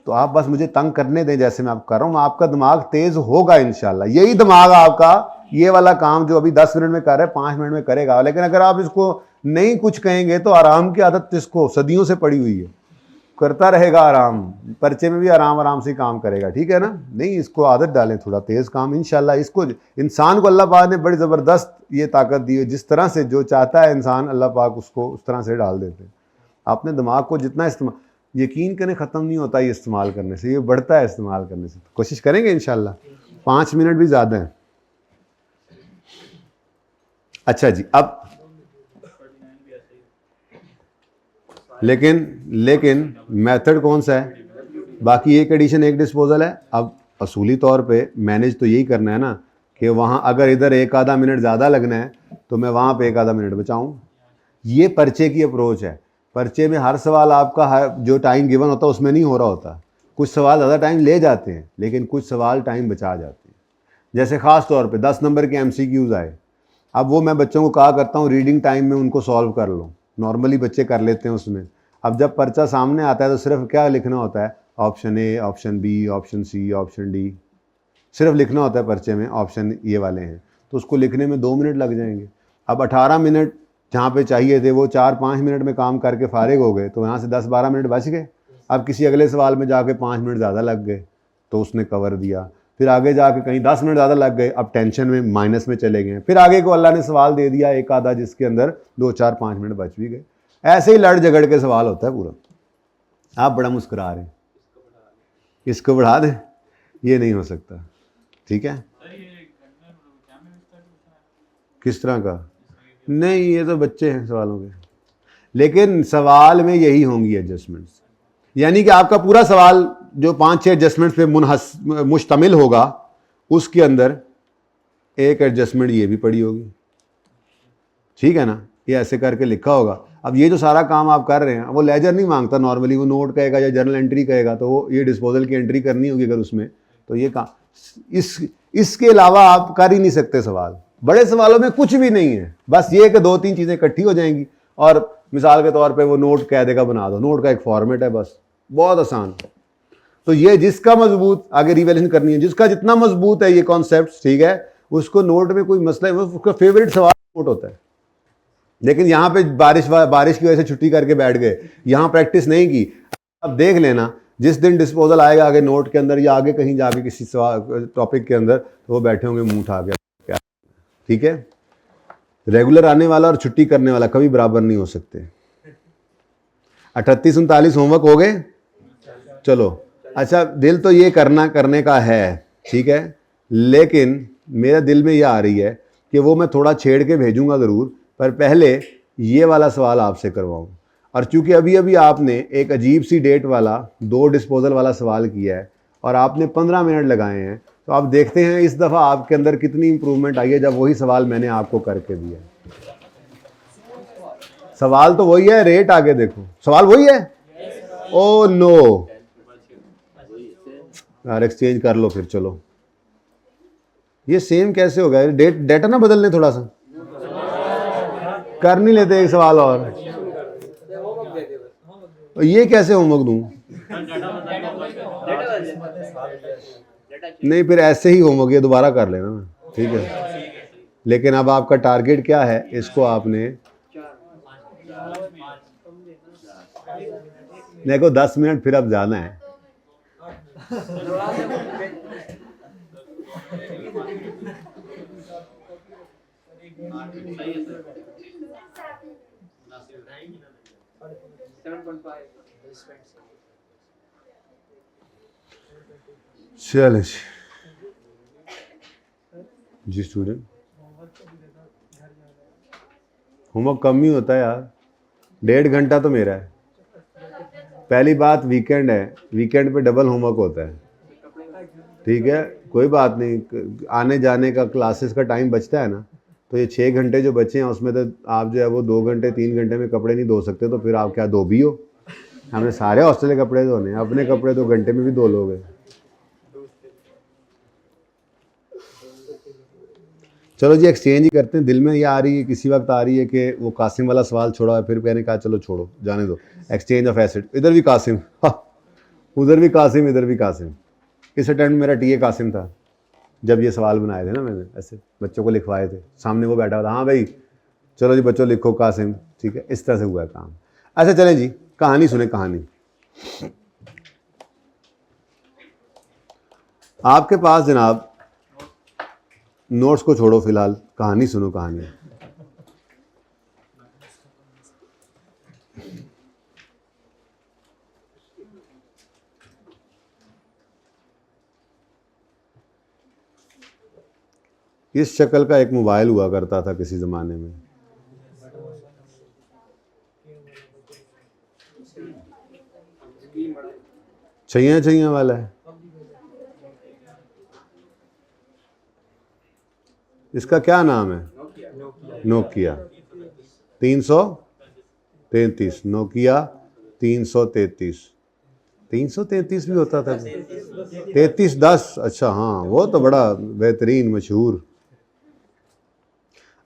तो आप बस मुझे तंग करने दें जैसे मैं आप कर रहा हूँ, आपका दिमाग तेज होगा इंशाल्लाह। यही दिमाग आपका ये वाला काम जो अभी 10 मिनट में कर रहा है 5 मिनट में करेगा। लेकिन अगर आप इसको नहीं कुछ कहेंगे तो आराम की आदत इसको सदियों से पड़ी हुई है, करता रहेगा आराम, पर्चे में भी आराम आराम से काम करेगा, ठीक है ना। नहीं, इसको आदत डालें थोड़ा तेज काम, इंशाल्लाह। इसको इंसान को अल्लाह पाक ने बड़ी ज़बरदस्त ये ताकत दी है, जिस तरह से जो चाहता है इंसान अल्लाह पाक उसको उस तरह से डाल देते हैं। अपने दिमाग को जितना इस्तेमाल, यकीन करें ख़त्म नहीं होता ये इस्तेमाल करने से, ये बढ़ता है इस्तेमाल करने से। कोशिश करेंगे इंशाल्लाह, 5 मिनट भी ज़्यादा हैं। अच्छा जी, अब लेकिन मेथड कौन सा है, बाकी एक एडिशन एक डिस्पोजल है। अब असूली तौर पे मैनेज तो यही करना है ना कि वहाँ अगर इधर एक आधा मिनट ज़्यादा लगना है तो मैं वहाँ पे एक आधा मिनट बचाऊँ। ये पर्चे की अप्रोच है। पर्चे में हर सवाल आपका जो टाइम गिवन होता है उसमें नहीं हो रहा होता। कुछ सवाल ज़्यादा टाइम ले जाते हैं लेकिन कुछ सवाल टाइम बचा जाते हैं। जैसे ख़ास तौर पे 10 नंबर के MCQs आए, अब वो मैं बच्चों को कहा करता हूँ रीडिंग टाइम में उनको सॉल्व कर लो, नॉर्मली बच्चे कर लेते हैं उसमें। अब जब पर्चा सामने आता है तो सिर्फ क्या लिखना होता है, option A, option B, option C, option D, सिर्फ लिखना होता है पर्चे में, ऑप्शन ये वाले हैं, तो उसको लिखने में 2 मिनट लग जाएंगे। अब 18 मिनट जहाँ पे चाहिए थे वो 4-5 मिनट में काम करके फारिग हो गए, तो यहाँ से 10-12 मिनट बच गए। अब किसी अगले सवाल में जाके 5 मिनट ज़्यादा लग गए तो उसने कवर दिया, फिर आगे जाके कहीं 10 मिनट ज़्यादा लग गए, अब टेंशन में माइनस में चले गए, फिर आगे को अल्लाह ने सवाल दे दिया एक आधा जिसके अंदर 2-4-5 मिनट बच भी गए। ऐसे ही लड़ झगड़ के सवाल होता है पूरा। आप बड़ा मुस्कुरा रहे हैं, इसको बढ़ा दें, ये नहीं हो सकता, ठीक है। किस तरह का, नहीं ये तो बच्चे हैं सवालों के, लेकिन सवाल में यही होंगी एडजस्टमेंट्स, यानी कि आपका पूरा सवाल जो 5-6 एडजस्टमेंट्स पे मुश्तमिल होगा उसके अंदर एक एडजस्टमेंट ये भी पड़ी होगी, ठीक है ना। ये ऐसे करके लिखा होगा। अब ये जो सारा काम आप कर रहे हैं वो लेजर नहीं मांगता नॉर्मली, वो नोट कहेगा या जर्नल एंट्री कहेगा, तो वो ये डिस्पोजल की एंट्री करनी होगी अगर उसमें, तो ये काम इसके अलावा आप कर ही नहीं सकते सवाल। बड़े सवालों में कुछ भी नहीं है, बस ये कि 2-3 चीज़ें इकट्ठी हो जाएंगी और मिसाल के तौर पे वो नोट कह देगा बना दो, नोट का एक फॉर्मेट है, बस बहुत आसान। तो ये जिसका मजबूत आगे रिवैल्यूएशन करनी है, जिसका जितना मजबूत है ये कॉन्सेप्ट, ठीक है, उसको नोट में कोई मसला है, उसका फेवरेट सवाल नोट होता है। लेकिन यहाँ पे बारिश की वजह से छुट्टी करके बैठ गए, यहाँ प्रैक्टिस नहीं की। अब देख लेना जिस दिन डिस्पोजल आएगा आगे नोट के अंदर या आगे कहीं जाके किसी टॉपिक के अंदर, तो वो बैठे होंगे मुंह उठा के, ठीक है। रेगुलर आने वाला और छुट्टी करने वाला कभी बराबर नहीं हो सकते। 38-39 होमवर्क हो गए, चलो। अच्छा, दिल तो ये करने का है, ठीक है, लेकिन मेरा दिल में ये आ रही है कि वो मैं थोड़ा छेड़ के भेजूंगा ज़रूर, पर पहले ये वाला सवाल आपसे करवाऊँ। और चूंकि अभी अभी आपने एक अजीब सी डेट वाला 2 डिस्पोजल वाला सवाल किया है और आपने 15 मिनट लगाए हैं, तो आप देखते हैं इस दफ़ा आपके अंदर कितनी इंप्रूवमेंट आई है जब वही सवाल मैंने आपको करके दिया। सवाल तो वही है, रेट आगे देखो, सवाल वही है। ओ नो यार, एक्सचेंज कर लो फिर, चलो। ये सेम कैसे होगा, डेटा ना बदल लें थोड़ा सा, कर नहीं लेते एक सवाल और ये कैसे होमवर्क दूं? नहीं, फिर ऐसे ही होमवर्क ये दोबारा कर लेना ना, ठीक है। लेकिन अब आपका टारगेट क्या है, इसको आपने देखो 10 मिनट फिर अब जाना है। चले जी स्टूडेंट, होमवर्क कम ही होता है यार, 1.5 घंटा तो मेरा है। पहली बात वीकेंड है, वीकेंड पे डबल होमवर्क होता है, ठीक है, कोई बात नहीं, आने जाने का क्लासेस का टाइम बचता है ना, तो ये 6 घंटे जो बचे हैं उसमें तो आप जो है वो 2 घंटे 3 घंटे में कपड़े नहीं धो सकते, तो फिर आप क्या धोबी हो? हमने सारे हॉस्टल के कपड़े धोने हैं, अपने कपड़े 2 घंटे में भी धो लोगे। चलो जी एक्सचेंज ही करते हैं। दिल में ये आ रही है, किसी वक्त आ रही है कि वो कासिम वाला सवाल छोड़ा है, फिर मैंने कहा चलो छोड़ो, जाने दो। एक्सचेंज ऑफ एसिड, इधर भी कासिम, उधर भी कासिम, इधर भी कासिम। इस अटेम्प्ट में मेरा टीए कासिम था जब ये सवाल बनाए थे ना, मैंने ऐसे बच्चों को लिखवाए थे, सामने वो बैठा था, हाँ भाई चलो जी बच्चों लिखो कासिम, ठीक है, इस तरह से हुआ है काम। अच्छा चलें जी, कहानी सुने। कहानी आपके पास जनाब, नोट्स को छोड़ो फिलहाल, कहानी सुनो। कहानी इस शक्ल का एक मोबाइल हुआ करता था किसी ज़माने में, छैया छैया वाला है। इसका क्या नाम है? नोकिया 333, नोकिया 333, 333 भी होता था, 3310, अच्छा हाँ वो तो बड़ा बेहतरीन मशहूर।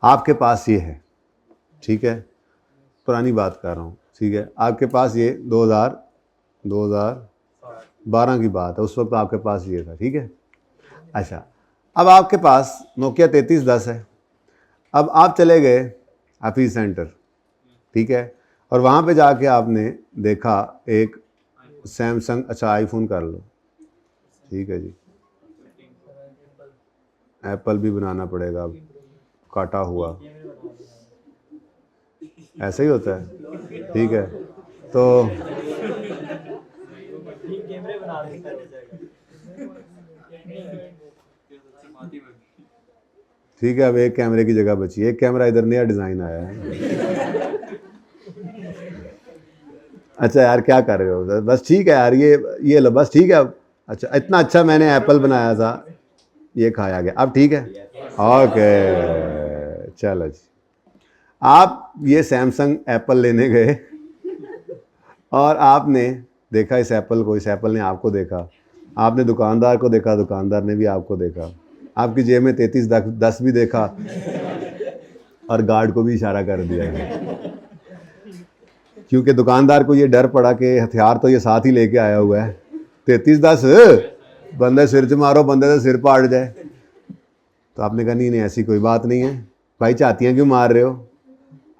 आपके पास ये है, ठीक है, पुरानी बात कर रहा हूँ, ठीक है, आपके पास ये 2012 की बात है, उस वक्त आपके पास ये था, ठीक है। अच्छा, अब आपके पास नोकिया 3310 है, अब आप चले गए ऑफिस सेंटर, ठीक है, और वहाँ पे जाके आपने देखा एक सैमसंग, अच्छा आईफोन कर लो, ठीक है जी, एप्पल भी बनाना पड़ेगा अब, काटा हुआ, ऐसे ही होता है, ठीक है, तो ठीक है, अब एक कैमरे की जगह बची, एक कैमरा इधर नया डिज़ाइन आया है। अच्छा यार क्या कर रहे हो, बस ठीक है यार, ये लो बस, ठीक है। अब अच्छा, इतना अच्छा मैंने एप्पल बनाया था, ये खाया गया, अब ठीक है, ओके चलो जी। आप ये सैमसंग एप्पल लेने गए और आपने देखा इस एप्पल को, इस एप्पल ने आपको देखा, आपने दुकानदार को देखा, दुकानदार ने भी आपको देखा, आपकी जेब में 3310 भी देखा और गार्ड को भी इशारा कर दिया, क्योंकि दुकानदार को ये डर पड़ा कि हथियार तो ये साथ ही लेके आया हुआ है, 3310 बंदे सिर च मारो, बंदे से सिर पाड़ जाए। तो आपने कहा नहीं ऐसी कोई बात नहीं है भाई, चाहतियाँ क्यों मार रहे हो,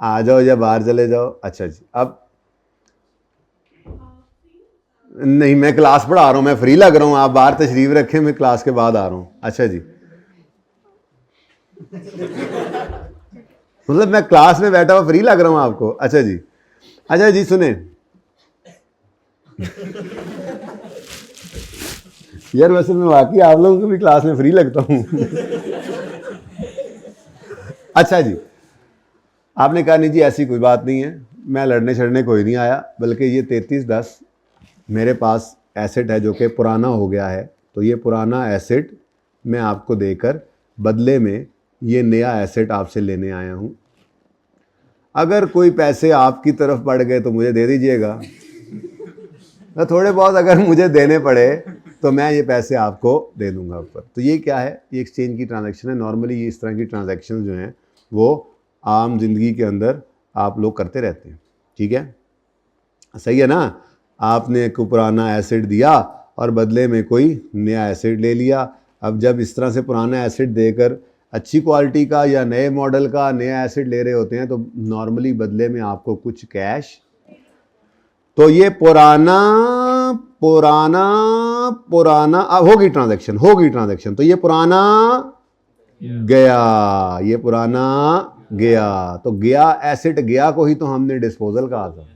आ जाओ या बाहर चले जाओ। अच्छा जी, अब नहीं मैं क्लास पढ़ा रहा हूँ, मैं फ्री लग रहा हूँ, आप बाहर तशरीफ रखें, मैं क्लास के बाद आ रहा हूँ। अच्छा जी, मतलब मैं क्लास में बैठा हुआ फ्री लग रहा हूँ आपको? अच्छा जी, अच्छा जी सुने यार, वैसे मैं वाकई आप लोगों को भी क्लास में फ्री लगता हूँ। अच्छा जी, आपने कहा नहीं जी ऐसी कोई बात नहीं है, मैं लड़ने छड़ने कोई नहीं आया, बल्कि ये 3310 मेरे पास एसेट है जो कि पुराना हो गया है, तो ये पुराना एसेट मैं आपको देकर बदले में ये नया एसेट आपसे लेने आया हूँ। अगर कोई पैसे आपकी तरफ बढ़ गए तो मुझे दे दीजिएगा, तो थोड़े बहुत अगर मुझे देने पड़े तो मैं ये पैसे आपको दे दूंगा ऊपर। तो ये क्या है, ये एक्सचेंज की ट्रांजैक्शन है। नॉर्मली ये इस तरह की ट्रांजैक्शन जो हैं वो आम जिंदगी के अंदर आप लोग करते रहते हैं, ठीक है, सही है ना। आपने एक पुराना एसेट दिया और बदले में कोई नया एसेट ले लिया। अब जब इस तरह से पुराना एसेट देकर अच्छी क्वालिटी का या नए मॉडल का नया एसेट ले रहे होते हैं तो नॉर्मली बदले में आपको कुछ कैश, तो ये पुराना अब होगी ट्रांजैक्शन, तो ये पुराना गया, ये पुराना गया, तो गया एसेट गया को ही तो हमने डिस्पोजल कहा था,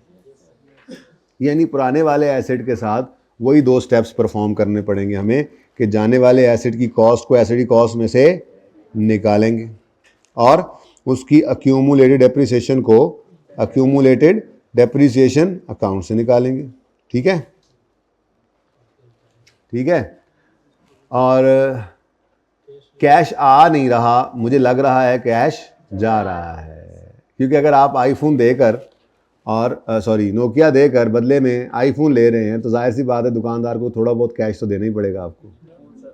यानी पुराने वाले एसेट के साथ वही 2 स्टेप्स परफॉर्म करने पड़ेंगे हमें कि जाने वाले एसेट की कॉस्ट को एसेट की कॉस्ट में से निकालेंगे और उसकी अक्यूमुलेटेड डेप्रिसिएशन को अक्यूमुलेटेड डेप्रिसिएशन अकाउंट से निकालेंगे। ठीक है, ठीक है। और कैश आ नहीं रहा, मुझे लग रहा है कैश जा रहा है, क्योंकि अगर आप आईफोन देकर और सॉरी नोकिया देकर बदले में आईफोन ले रहे हैं तो जाहिर सी बात है दुकानदार को थोड़ा बहुत कैश तो देना ही पड़ेगा आपको।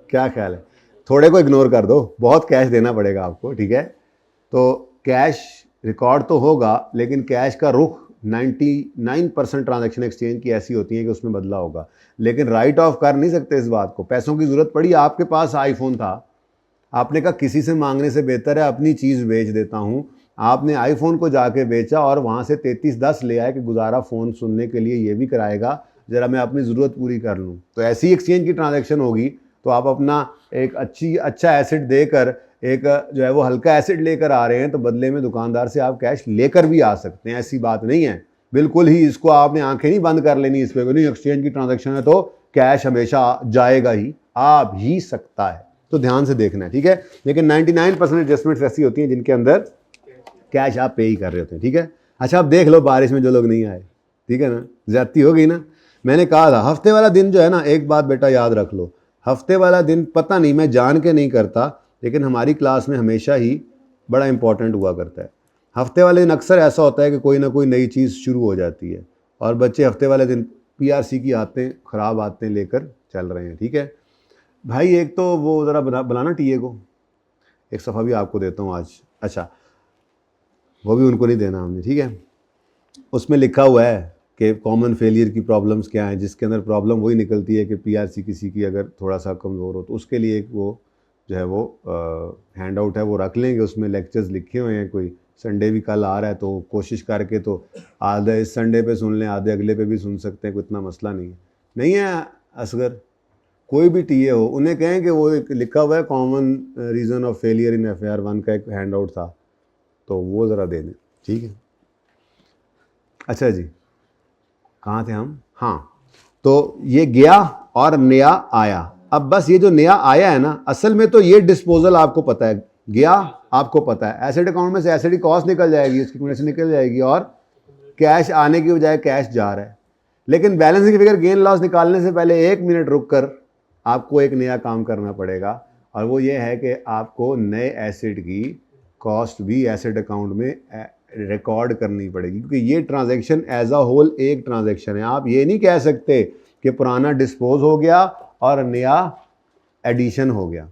क्या ख्याल है? थोड़े को इग्नोर कर दो, बहुत कैश देना पड़ेगा आपको, ठीक है। तो कैश रिकॉर्ड तो होगा, लेकिन कैश का रुख 99% ट्रांजैक्शन एक्सचेंज की ऐसी होती है कि उसमें बदला होगा, लेकिन राइट ऑफ कर नहीं सकते इस बात को। पैसों की ज़रूरत पड़ी, आपके पास आईफोन था, आपने कहा किसी से मांगने से बेहतर है अपनी चीज़ बेच देता हूँ, आपने आईफोन को जाके बेचा और वहाँ से 3310 ले आए कि गुजारा फ़ोन सुनने के लिए ये भी कराएगा, ज़रा मैं अपनी ज़रूरत पूरी कर लूँ। तो ऐसी एक्सचेंज की ट्रांजैक्शन होगी तो आप अपना एक अच्छा एसेट देकर एक जो है वो हल्का एसेट लेकर आ रहे हैं, तो बदले में दुकानदार से आप कैश लेकर भी आ सकते हैं, ऐसी बात नहीं है। बिल्कुल ही इसको आपने आंखें नहीं बंद कर लेनी इस पर, नहीं एक्सचेंज की ट्रांजैक्शन है तो कैश हमेशा जाएगा ही, आ भी सकता है, तो ध्यान से देखना है, ठीक है। लेकिन 99% एडजस्टमेंट्स ऐसी होती हैं जिनके अंदर कैश आप पे ही कर रहे होते हैं, ठीक है। अच्छा, आप देख लो बारिश में जो लोग नहीं आए, ठीक है ना, ज्यादती हो गई ना। मैंने कहा था हफ्ते वाला दिन जो है ना, एक बात बेटा याद रख लो, हफ्ते वाला दिन पता नहीं मैं जान के नहीं करता, लेकिन हमारी क्लास में हमेशा ही बड़ा इंपॉर्टेंट हुआ करता है। हफ्ते वाले दिन अक्सर ऐसा होता है कि कोई ना कोई नई चीज़ शुरू हो जाती है और बच्चे हफ्ते वाले दिन पीआरसी की ख़राब आदतें लेकर चल रहे हैं, ठीक है भाई। एक तो वो ज़रा बनाना टीए को, एक सफ़ा भी आपको देता हूँ आज। अच्छा, वो भी उनको नहीं देना हमने, ठीक है। उसमें लिखा हुआ है कि कॉमन फेलियर की प्रॉब्लम्स क्या हैं, जिसके अंदर प्रॉब्लम वही निकलती है कि पीआरसी किसी की अगर थोड़ा सा कमज़ोर हो तो उसके लिए एक वो जो है वो हैंड आउट है, वो रख लेंगे, उसमें लेक्चर्स लिखे हुए हैं। कोई संडे भी कल आ रहा है तो कोशिश करके तो आधे इस संडे पे सुन लें, आधे अगले पे भी सुन सकते हैं, कोई इतना मसला नहीं है। असगर कोई भी टीए हो, उन्हें कहें कि वो एक लिखा हुआ है common reason of failure in FAR 1 का एक हैंड आउट था, तो वो ज़रा दे दें, ठीक है। अच्छा जी, कहाँ थे हम? हाँ, तो ये गया और नया आया। अब बस ये जो नया आया है ना, असल में तो ये डिस्पोजल आपको पता है, गया आपको पता है, एसेट अकाउंट में से एसेट की कॉस्ट निकल जाएगी, उसकी कमीशन निकल जाएगी और कैश आने की बजाय कैश जा रहा है। लेकिन बैलेंस की फिगर गेन लॉस निकालने से पहले 1 मिनट रुक कर आपको एक नया काम करना पड़ेगा, और वो ये है कि आपको नए एसेट की कॉस्ट भी एसेट अकाउंट में रिकॉर्ड करनी पड़ेगी, क्योंकि ये ट्रांजैक्शन एज अ होल एक ट्रांजैक्शन है। आप ये नहीं कह सकते कि पुराना डिस्पोज हो गया और नया एडिशन हो गया,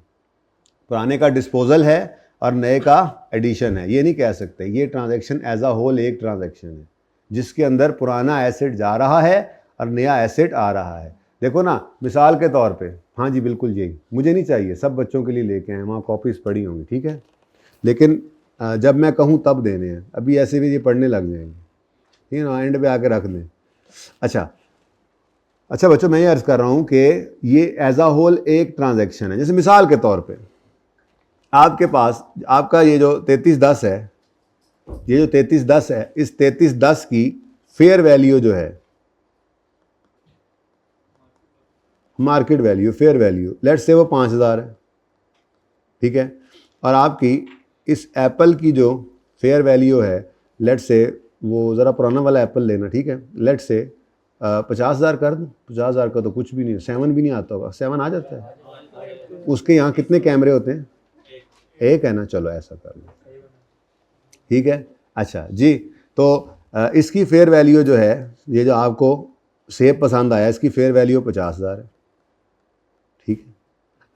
पुराने का डिस्पोजल है और नए का एडिशन है, ये नहीं कह सकते। ये ट्रांजैक्शन एज अ होल एक ट्रांजैक्शन है जिसके अंदर पुराना एसेट जा रहा है और नया एसेट आ रहा है। देखो ना, मिसाल के तौर पे, हाँ जी बिल्कुल यही मुझे नहीं चाहिए, सब बच्चों के लिए लेके आए, वहाँ कॉपीज़ पड़ी होंगी, ठीक है, लेकिन जब मैं कहूँ तब देने हैं, अभी ऐसे भी ये पढ़ने लग जाएंगे, ठीक है ना, एंड पे आके रख दें। अच्छा बच्चों, मैं ये अर्ज़ कर रहा हूँ कि ये एज आ होल एक ट्रांजैक्शन है। जैसे मिसाल के तौर पे आपके पास आपका ये जो 3310 है, ये जो 3310 है, इस 3310 की फेयर वैल्यू जो है, market value, fair value, let's say वो 5000 है, ठीक है, और आपकी इस एप्पल की जो फेयर वैल्यू है, लेट्स से वो ज़रा पुराना वाला एप्पल लेना, ठीक है, लेट्स से 50,000 कर दूँ। 50,000 का तो कुछ भी नहीं, 7 भी नहीं आता होगा, 7 आ जाता है। उसके यहाँ कितने कैमरे होते हैं? एक है ना, चलो ऐसा कर लो, ठीक है। अच्छा जी, तो इसकी फेयर वैल्यू जो है, ये जो आपको सेब पसंद आया, इसकी फेयर वैल्यू 50,000 है, ठीक है।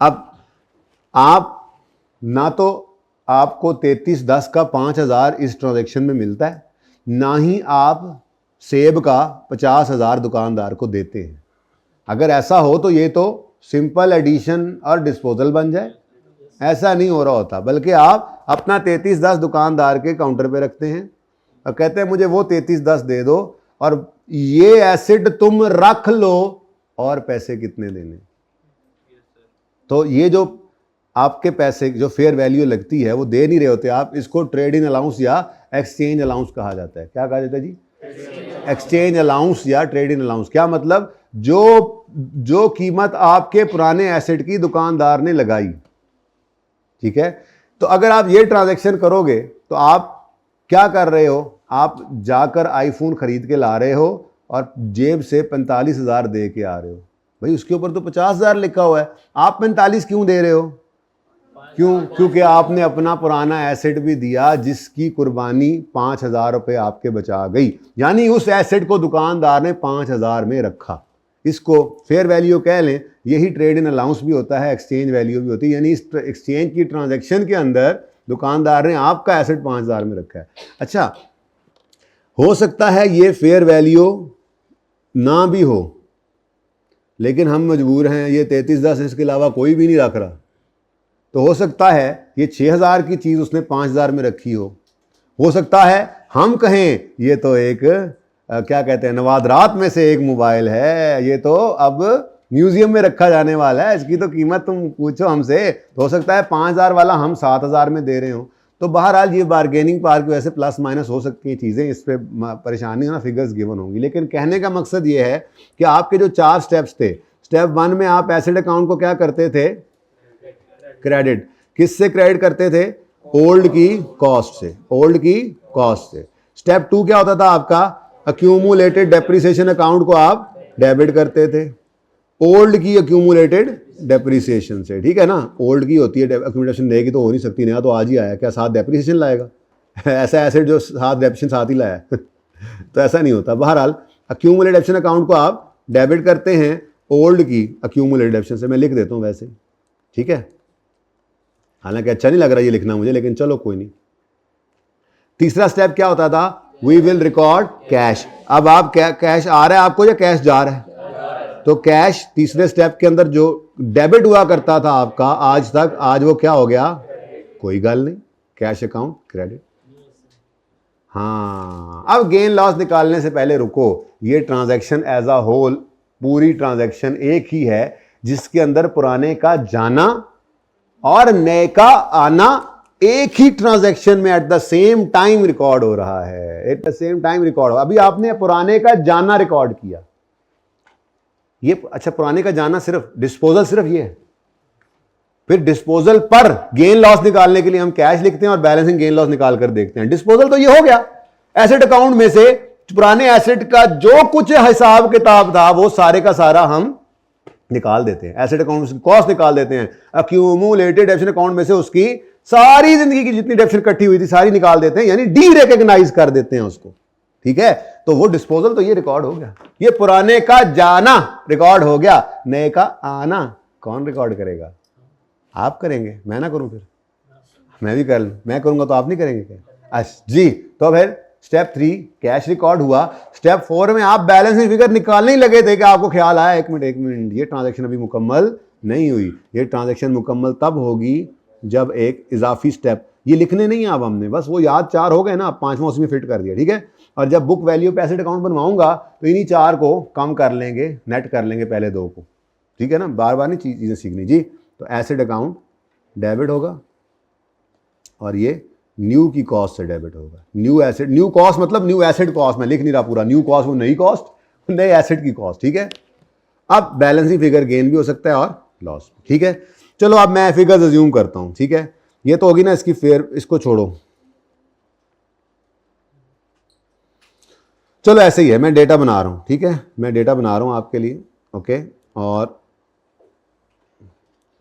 अब आप ना तो आपको 3310 का 5000 इस ट्रांजैक्शन में मिलता है, ना ही आप सेब का 50,000 दुकानदार को देते हैं। अगर ऐसा हो तो ये तो सिंपल एडिशन और डिस्पोजल बन जाए, ऐसा नहीं हो रहा होता, बल्कि आप अपना 3310 दुकानदार के काउंटर पे रखते हैं और कहते हैं मुझे वो 3310 दे दो और ये एसेट तुम रख लो, और पैसे कितने देने। तो ये जो आपके पैसे जो फेयर वैल्यू लगती है वो दे नहीं रहे होते आप, इसको ट्रेडिंग अलाउंस या एक्सचेंज अलाउंस कहा जाता है। क्या कहा जाता है जी? एक्सचेंज अलाउंस या ट्रेडिंग अलाउंस। क्या मतलब? जो कीमत आपके पुराने एसेट की दुकानदार ने लगाई, ठीक है। तो अगर आप ये ट्रांजैक्शन करोगे तो आप क्या कर रहे हो? आप जाकर आईफोन खरीद के ला रहे हो और जेब से 45,000 दे के आ रहे हो, भाई उसके ऊपर तो 50,000 लिखा हुआ है, आप 45 क्यों दे रहे हो? क्यों? क्योंकि आपने अपना पुराना एसेट भी दिया जिसकी कुर्बानी 5,000 रुपये आपके बचा गई, यानी उस एसेट को दुकानदार ने 5,000 में रखा। इसको फेयर वैल्यू कह लें, यही ट्रेड इन अलाउंस भी होता है, एक्सचेंज वैल्यू भी होती है, यानी इस एक्सचेंज की ट्रांजैक्शन के अंदर दुकानदार ने आपका एसेट 5,000 में रखा है। अच्छा, हो सकता है ये फेयर वैल्यू ना भी हो, लेकिन हम मजबूर हैं, ये 3310 इसके अलावा कोई भी नहीं रख रहा, तो हो सकता है ये 6,000 की चीज़ उसने 5,000 में रखी हो सकता है हम कहें ये तो एक क्या कहते हैं, नवादरात में से एक मोबाइल है, ये तो अब म्यूजियम में रखा जाने वाला है, इसकी तो कीमत तुम पूछो हमसे, तो हो सकता है 5,000 वाला हम 7,000 में दे रहे हो। तो बहरहाल ये बार्गेनिंग पावर की वजह से प्लस माइनस हो सकती हैं चीज़ें, इस पर परेशानी हो ना, फिगर्स गिवन होंगी, लेकिन कहने का मकसद ये है कि आपके जो 4 स्टेप्स थे, स्टेप 1 में आप एसेट अकाउंट को क्या करते थे? क्रेडिट। किससे क्रेडिट करते थे? ओल्ड की कॉस्ट से, ओल्ड की कॉस्ट से। स्टेप 2 क्या होता था आपका? अक्यूमुलेटेड डेप्रिसिएशन अकाउंट को आप डेबिट करते थे ओल्ड की अक्यूमुलेटेड डेप्रिसिएशन से, ठीक है ना, ओल्ड की होती है अक्यूमुलेशन, नए की तो हो नहीं सकती, नया तो आज ही आया, क्या साथ डेप्रिसिएशन लाएगा? ऐसा एसेट जो साथ डेप्रिसिएशन साथ ही लाया तो ऐसा नहीं होता। बहरहाल अक्यूमुलेटेड डेप्रिसिएशन अकाउंट को आप डेबिट करते हैं ओल्ड की अक्यूमुलेटेड डेप्रिसिएशन से, मैं लिख देता हूँ वैसे, ठीक है, हालांकि अच्छा नहीं लग रहा ये लिखना मुझे, लेकिन चलो कोई नहीं। तीसरा स्टेप क्या होता था? We will record cash. अब आप कैश आ रहा है आपको या कैश जा रहा है? तो कैश तीसरे स्टेप के अंदर जो डेबिट हुआ करता था आपका आज तक, आज वो क्या हो गया? कोई गल नहीं, कैश अकाउंट क्रेडिट। हाँ, अब गेन लॉस निकालने से पहले रुको, ये ट्रांजैक्शन एज अ होल, पूरी ट्रांजैक्शन एक ही है जिसके अंदर पुराने का जाना और नए का आना एक ही ट्रांजैक्शन में at the same time record हो रहा है, at the same time record हो। अभी आपने पुराने का जाना रिकॉर्ड किया, ये अच्छा, पुराने का जाना सिर्फ डिस्पोजल सिर्फ ये है, फिर डिस्पोजल पर गेन लॉस निकालने के लिए हम कैश लिखते हैं और बैलेंसिंग गेन लॉस निकाल कर देखते हैं। डिस्पोजल तो ये हो गया, एसेट अकाउंट में से पुराने एसेट का जो कुछ हिसाब किताब था वो सारे का सारा हम निकाल देते हैं, एसेट अकाउंट से कॉस्ट निकाल देते हैं, अक्यूमुलेटेड डेप्रिसिएशन अकाउंट में से उसकी सारी जिंदगी की जितनी डेप्रिसिएशन इकट्ठी हुई थी सारी निकाल देते हैं, यानी डी रिकॉग्नाइज कर देते हैं उसको, ठीक है। तो वो डिस्पोजल तो ये रिकॉर्ड हो गया, ये पुराने का जाना रिकॉर्ड हो गया, नए का आना कौन रिकॉर्ड करेगा? आप करेंगे, मैं ना करूं? फिर मैं भी कर लूं, मैं करूंगा तो आप नहीं करेंगे क्या? जी, तो फिर स्टेप 3 कैश रिकॉर्ड हुआ। स्टेप 4 में आप बैलेंसिंग फिगर निकालने ही लगे थे कि आपको ख्याल आया एक मिनट ये ट्रांजैक्शन अभी मुकम्मल नहीं हुई, ये ट्रांजैक्शन मुकम्मल तब होगी जब एक इजाफी स्टेप, ये लिखने नहीं है अब हमने, बस वो याद 4 हो गए ना, 5वां उसमें फिट कर दिया, ठीक है। और जब बुक वैल्यू पे एसेट अकाउंट बनवाऊंगा तो इन्हीं 4 को कम कर लेंगे, नेट कर लेंगे पहले 2 को, ठीक है ना, बार बार नहीं चीज़ें सीखनी जी। तो एसेट अकाउंट डेबिट होगा और ये न्यू की कॉस्ट से डेबिट होगा। न्यू एसेट, न्यू कॉस्ट मतलब न्यू एसेट कॉस्ट, मैं लिख नहीं रहा पूरा, न्यू कॉस्ट वो नई कॉस्ट, नए एसेट की कॉस्ट, ठीक है। अब बैलेंसिंग फिगर गेन भी हो सकता है और लॉस, ठीक है। चलो अब मैं फिगर्स अज्यूम करता हूं, ठीक है, ये तो होगी ना इसकी फेयर, इसको छोड़ो, चलो ऐसे ही है, मैं डेटा बना रहा हूं, ठीक है, मैं डेटा बना रहा हूं आपके लिए, ओके, और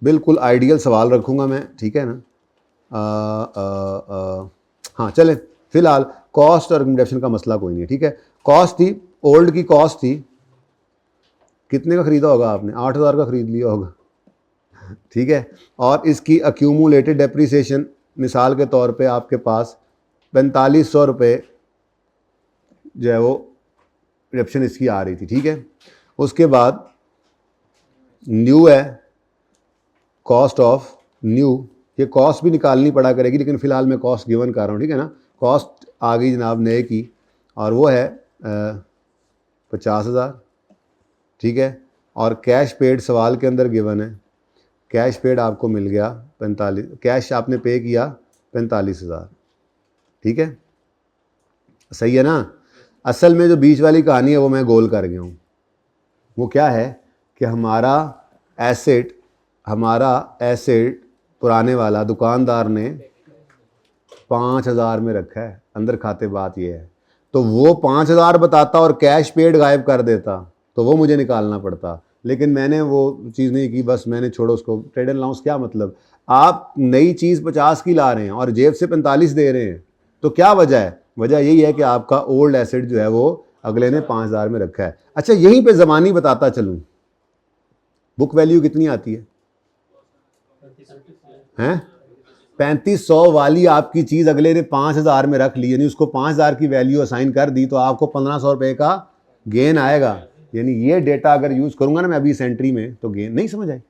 बिल्कुल आइडियल सवाल रखूंगा मैं, ठीक है ना। हाँ चले, फिलहाल कॉस्ट और अकोमोडेशन का मसला कोई नहीं है, ठीक है। कॉस्ट थी, ओल्ड की कॉस्ट थी, कितने का खरीदा होगा आपने? 8,000 का खरीद लिया होगा, ठीक है। और इसकी अक्यूमुलेटेड डेप्रिसिएशन मिसाल के तौर पे आपके पास 4500 रुपये जो है वो डेप्रिसिएशन इसकी आ रही थी, ठीक है। उसके बाद न्यू है, कॉस्ट ऑफ न्यू, ये कॉस्ट भी निकालनी पड़ा करेगी, लेकिन फिलहाल मैं कॉस्ट गिवन कर रहा हूँ, ठीक है ना। कॉस्ट आ गई जनाब नए की, और वो है 50,000, ठीक है। और कैश पेड सवाल के अंदर गिवन है, कैश पेड आपको मिल गया 45, कैश आपने पे किया 45,000, ठीक है, सही है ना। असल में जो बीच वाली कहानी है वो मैं गोल कर गया हूँ, वो क्या है कि हमारा एसेट पुराने वाला दुकानदार ने 5,000 में रखा है, अंदर खाते बात ये है, तो वो 5,000 बताता और कैश पेड गायब कर देता, तो वो मुझे निकालना पड़ता। लेकिन मैंने वो चीज़ नहीं की, बस मैंने छोड़ो उसको। ट्रेड एंड लॉस क्या मतलब, आप नई चीज़ 50 की ला रहे हैं और जेब से 45 दे रहे हैं, तो क्या वजह है? वजह यही है कि आपका ओल्ड एसेट जो है वो अगले ने 5,000 में रखा है। अच्छा, यहीं पे ज़मानी बताता चलूँ, बुक वैल्यू कितनी आती है? 3500 वाली आपकी चीज़ अगले ने 5,000 में रख ली, यानी उसको 5,000 की वैल्यू असाइन कर दी, तो आपको 1,500 रुपये का गेन आएगा। यानी ये डेटा अगर यूज़ करूंगा ना मैं अभी इस एंट्री में, तो गेन नहीं समझ आई?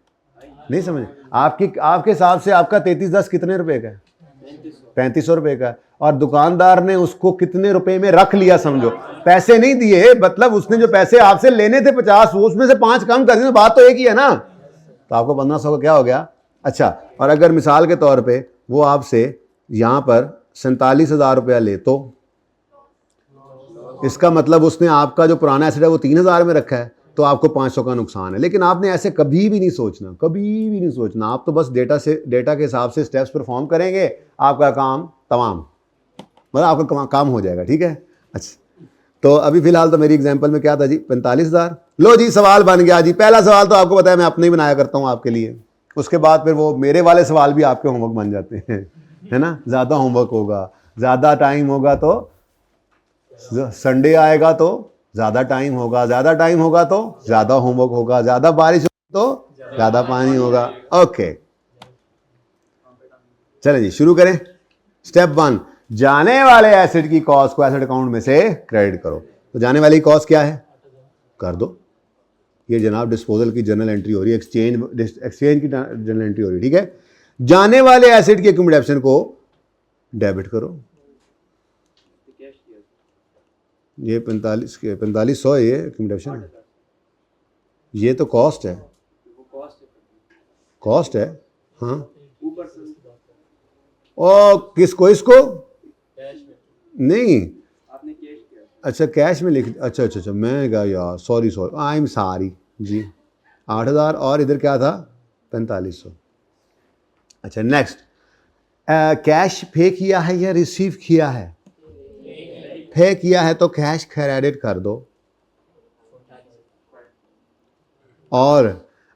नहीं समझ? आपके हिसाब से आपका 3310 कितने रुपए का है? 3500 रुपये का। और दुकानदार ने उसको कितने रुपए में रख लिया समझो, पैसे नहीं दिए, मतलब उसने जो पैसे आपसे लेने थे 50, उसमें से 5 कम कर दिए, बात तो एक ही है ना। तो आपको 1,500 का क्या हो गया? अच्छा, और अगर मिसाल के तौर पे वो आपसे यहां पर 47,000 रुपया ले, तो इसका मतलब उसने आपका जो पुराना एसेट है वो 3,000 में रखा है, तो आपको 500 का नुकसान है। लेकिन आपने ऐसे कभी भी नहीं सोचना, कभी भी नहीं सोचना। आप तो बस डेटा के हिसाब से स्टेप्स परफॉर्म करेंगे, आपका काम तमाम, मतलब आपका काम हो जाएगा। ठीक है, अच्छा, तो अभी फिलहाल तो मेरी एग्जांपल में क्या था जी, 45,000। लो जी, सवाल बन गया जी। पहला सवाल तो आपको पता है मैं अपने ही बनाया करता हूँ आपके लिए, उसके बाद फिर वो मेरे वाले सवाल भी आपके होमवर्क बन जाते हैं, है ना। ज़्यादा होमवर्क होगा, ज़्यादा टाइम होगा तो संडे आएगा तो ज़्यादा टाइम होगा, ज़्यादा टाइम होगा तो ज़्यादा होमवर्क होगा, ज़्यादा बारिश होगी तो ज़्यादा पानी होगा। ओके, चलें जी, शुरू करें। स्टेप 1, जाने वाले एसेट की कॉस्ट को एसेट अकाउंट में से क्रेडिट करो। तो जाने वाली कॉस्ट क्या है? कर दो। ये जनाब डिस्पोजल की जर्नल एंट्री हो रही है, एक्सचेंज की जर्नल एंट्री हो रही है। ठीक है, जाने वाले एसेट की एक्यूमुलेशन को डेबिट करो। ये 4500 है, ये एक्यूमुलेशन है, ये तो कॉस्ट है, कॉस्ट है। हाँ, और किसको? इसको नहीं, अच्छा कैश में लिख, अच्छा, मैं क्या यार, सॉरी आई एम सॉरी जी। 8,000 और इधर क्या था? 4500। अच्छा, नेक्स्ट, कैश पे किया है या रिसीव किया है? पे किया है तो कैश क्रेडिट कर दो। और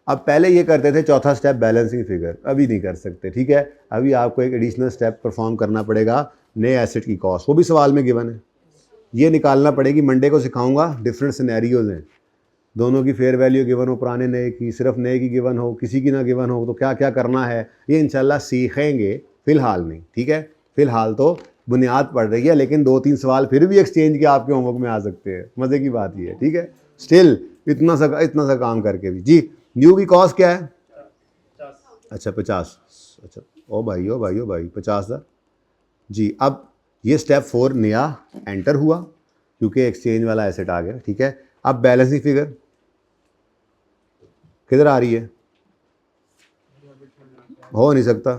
अब पहले ये करते थे चौथा स्टेप बैलेंसिंग फिगर, अभी नहीं कर सकते। ठीक है, अभी आपको एक एडिशनल स्टेप परफॉर्म करना पड़ेगा, नए एसेट की कॉस्ट, वो भी सवाल में गिवन है, ये निकालना पड़ेगी। मंडे को सिखाऊंगा, डिफरेंट सिनेरियोज हैं, दोनों की फेयर वैल्यू गिवन हो, पुराने नए की, सिर्फ नए की गिवन हो, किसी की ना गिवन हो, तो क्या क्या करना है ये इंशाल्लाह सीखेंगे, फिलहाल नहीं। ठीक है, फिलहाल तो बुनियाद पड़ रही है, लेकिन 2-3 सवाल फिर भी एक्सचेंज के आपके होमवर्क में आ सकते हैं। मज़े की बात ये है। ठीक है, स्टिल इतना सा काम करके भी जी। न्यू की कॉस्ट क्या है? अच्छा 50। अच्छा, ओ भाई 50,000 जी। अब ये स्टेप 4 नया एंटर हुआ क्योंकि एक्सचेंज वाला एसेट आ गया। ठीक है, अब बैलेंसिंग फिगर किधर आ रही है? हो नहीं सकता,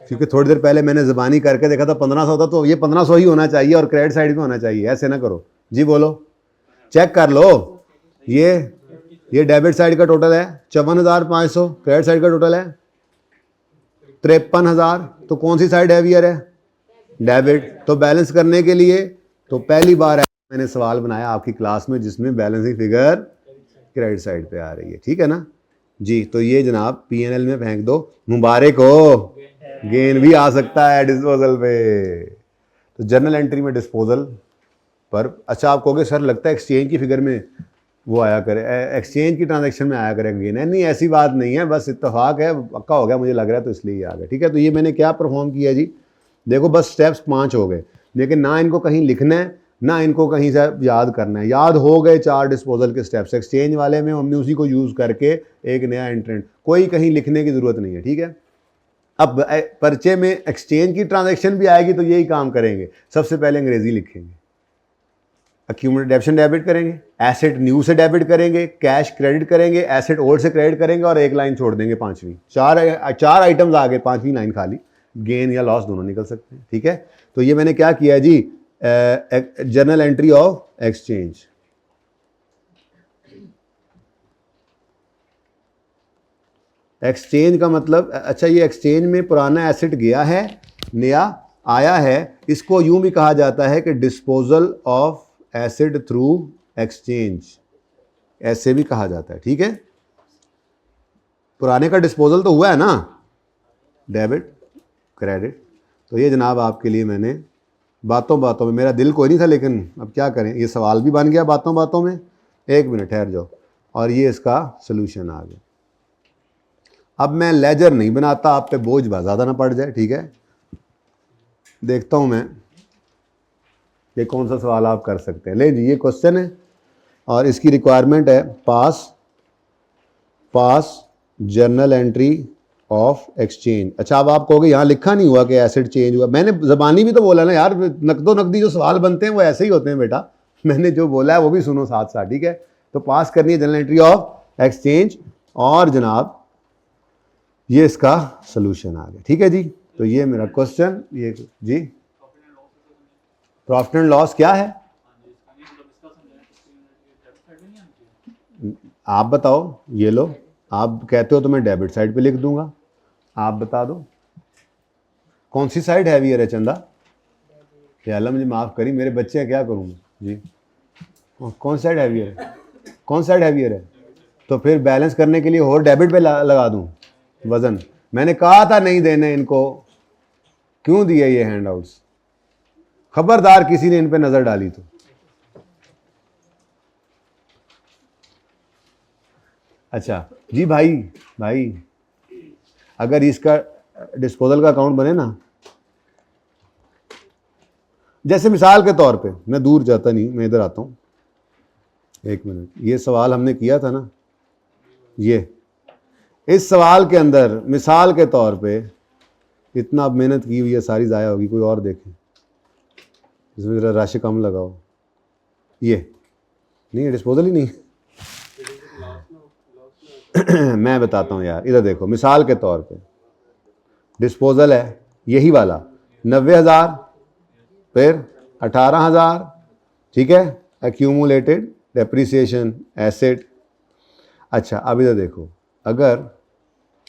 क्योंकि थोड़ी देर पहले मैंने ज़बानी करके देखा था 1500 था, तो ये 1500 ही होना चाहिए और क्रेडिट साइड में होना चाहिए। ऐसे ना करो जी, बोलो, चेक कर लो। ये डेबिट साइड का टोटल है 54,500, क्रेडिट साइड का टोटल है 53,000। तो कौन सी साइड हैवियर है? डेबिट। तो बैलेंस करने के लिए तो पहली बार मैंने सवाल बनाया आपकी क्लास में जिसमें बैलेंसिंग फिगर क्रेडिट साइड पे आ रही है। ठीक है ना जी। तो ये जनाब P&L में फेंक दो, मुबारक हो, गेन भी आ सकता है डिस्पोजल पे। तो जर्नल एंट्री में डिस्पोजल पर, अच्छा आप कहोगे सर लगता है एक्सचेंज की फिगर में वो आया करे, एक्सचेंज की ट्रांजैक्शन में आया करेगा गेन है? नहीं, ऐसी बात नहीं है, बस इत्तेफाक है, पक्का हो गया मुझे लग रहा है, तो इसलिए आ गया। ठीक है, तो ये मैंने क्या परफॉर्म किया जी, देखो बस स्टेप्स 5 हो गए, लेकिन ना इनको कहीं लिखना है ना इनको कहीं से याद करना है। याद हो गए 4 डिस्पोजल के स्टेप्स, एक्सचेंज वाले में हमने उसी को यूज़ करके एक नया एंट्रेंट, कोई कहीं लिखने की ज़रूरत नहीं है। ठीक है, अब पर्चे में एक्सचेंज की ट्रांजैक्शन भी आएगी तो यही काम करेंगे, सबसे पहले अंग्रेजी लिखेंगे, एक्यूमुलेट डेबिशन डेबिट करेंगे, एसेट न्यू से डेबिट करेंगे, कैश क्रेडिट करेंगे, एसेट ओल्ड से क्रेडिट करेंगे और एक लाइन छोड़ देंगे पांचवी। चार आइटम्स आ गए, पांचवी लाइन खाली, गेन या लॉस दोनों निकल सकते हैं। ठीक है, तो ये मैंने क्या किया जी, journal entry of exchange. Exchange का मतलब, अच्छा ये एक्सचेंज में पुराना एसेट गया है, नया आया है, इसको यूं भी कहा जाता है कि disposal of acid through exchange, ऐसे भी कहा जाता है। ठीक है, पुराने का डिस्पोजल तो हुआ है ना, डेबिट क्रेडिट। तो ये जनाब आपके लिए मैंने बातों बातों में, मेरा दिल कोई नहीं था लेकिन अब क्या करें, ये सवाल भी बन गया बातों बातों में। एक मिनट ठहर जाओ, और ये इसका सोल्यूशन आ गया। अब मैं लेजर नहीं बनाता, आप पे बोझ ज़्यादा ना पड़ जाए। ठीक है, देखता हूँ मैं ये कौन सा सवाल आप कर सकते हैं। ले जी, ये क्वेश्चन है और इसकी रिक्वायरमेंट है पास जर्नल एंट्री ऑफ एक्सचेंज। अच्छा, अब आप कहोगे यहाँ लिखा नहीं हुआ कि एसिड चेंज हुआ। मैंने ज़बानी भी तो बोला ना यार, नकदो नकदी जो सवाल बनते हैं वो ऐसे ही होते हैं बेटा। मैंने जो बोला है वो भी सुनो साथ साथ। ठीक है, तो पास करनी है जनरल एंट्री ऑफ एक्सचेंज, और जनाब ये इसका सोल्यूशन आ गया। ठीक है जी, तो ये मेरा क्वेश्चन, ये जी प्रॉफिट एंड लॉस क्या है आप बताओ। ये लो, आप कहते हो तो मैं डेबिट साइड पे लिख दूंगा, आप बता दो कौन सी साइड हैवियर है चंदा। या अल्लाह मुझे माफ़ करी, मेरे बच्चे हैं, क्या करूँगा जी। कौन साइड हैवियर है, कौन साइड हैवियर है? तो फिर बैलेंस करने के लिए और डेबिट पे लगा दूँ वज़न। मैंने कहा था नहीं देने इनको, क्यों दिए ये हैंड आउट्स? खबरदार किसी ने इन पे नज़र डाली तो। अच्छा जी भाई, अगर इसका डिस्पोजल का अकाउंट बने ना, जैसे मिसाल के तौर पे, मैं दूर जाता नहीं, मैं इधर आता हूँ, एक मिनट, ये सवाल हमने किया था ना, ये इस सवाल के अंदर मिसाल के तौर पे इतना मेहनत की हुई है सारी ज़ाया होगी, कोई और देखे, इसमें ज़रा रश कम लगाओ। ये नहीं है, डिस्पोजल ही नहीं मैं बताता हूँ यार, इधर देखो, मिसाल के तौर पे डिस्पोजल है यही वाला 90,000, फिर 18,000, ठीक है, एक्यूमुलेटेड डेप्रिसिएशन एसेट। अच्छा, अब इधर देखो, अगर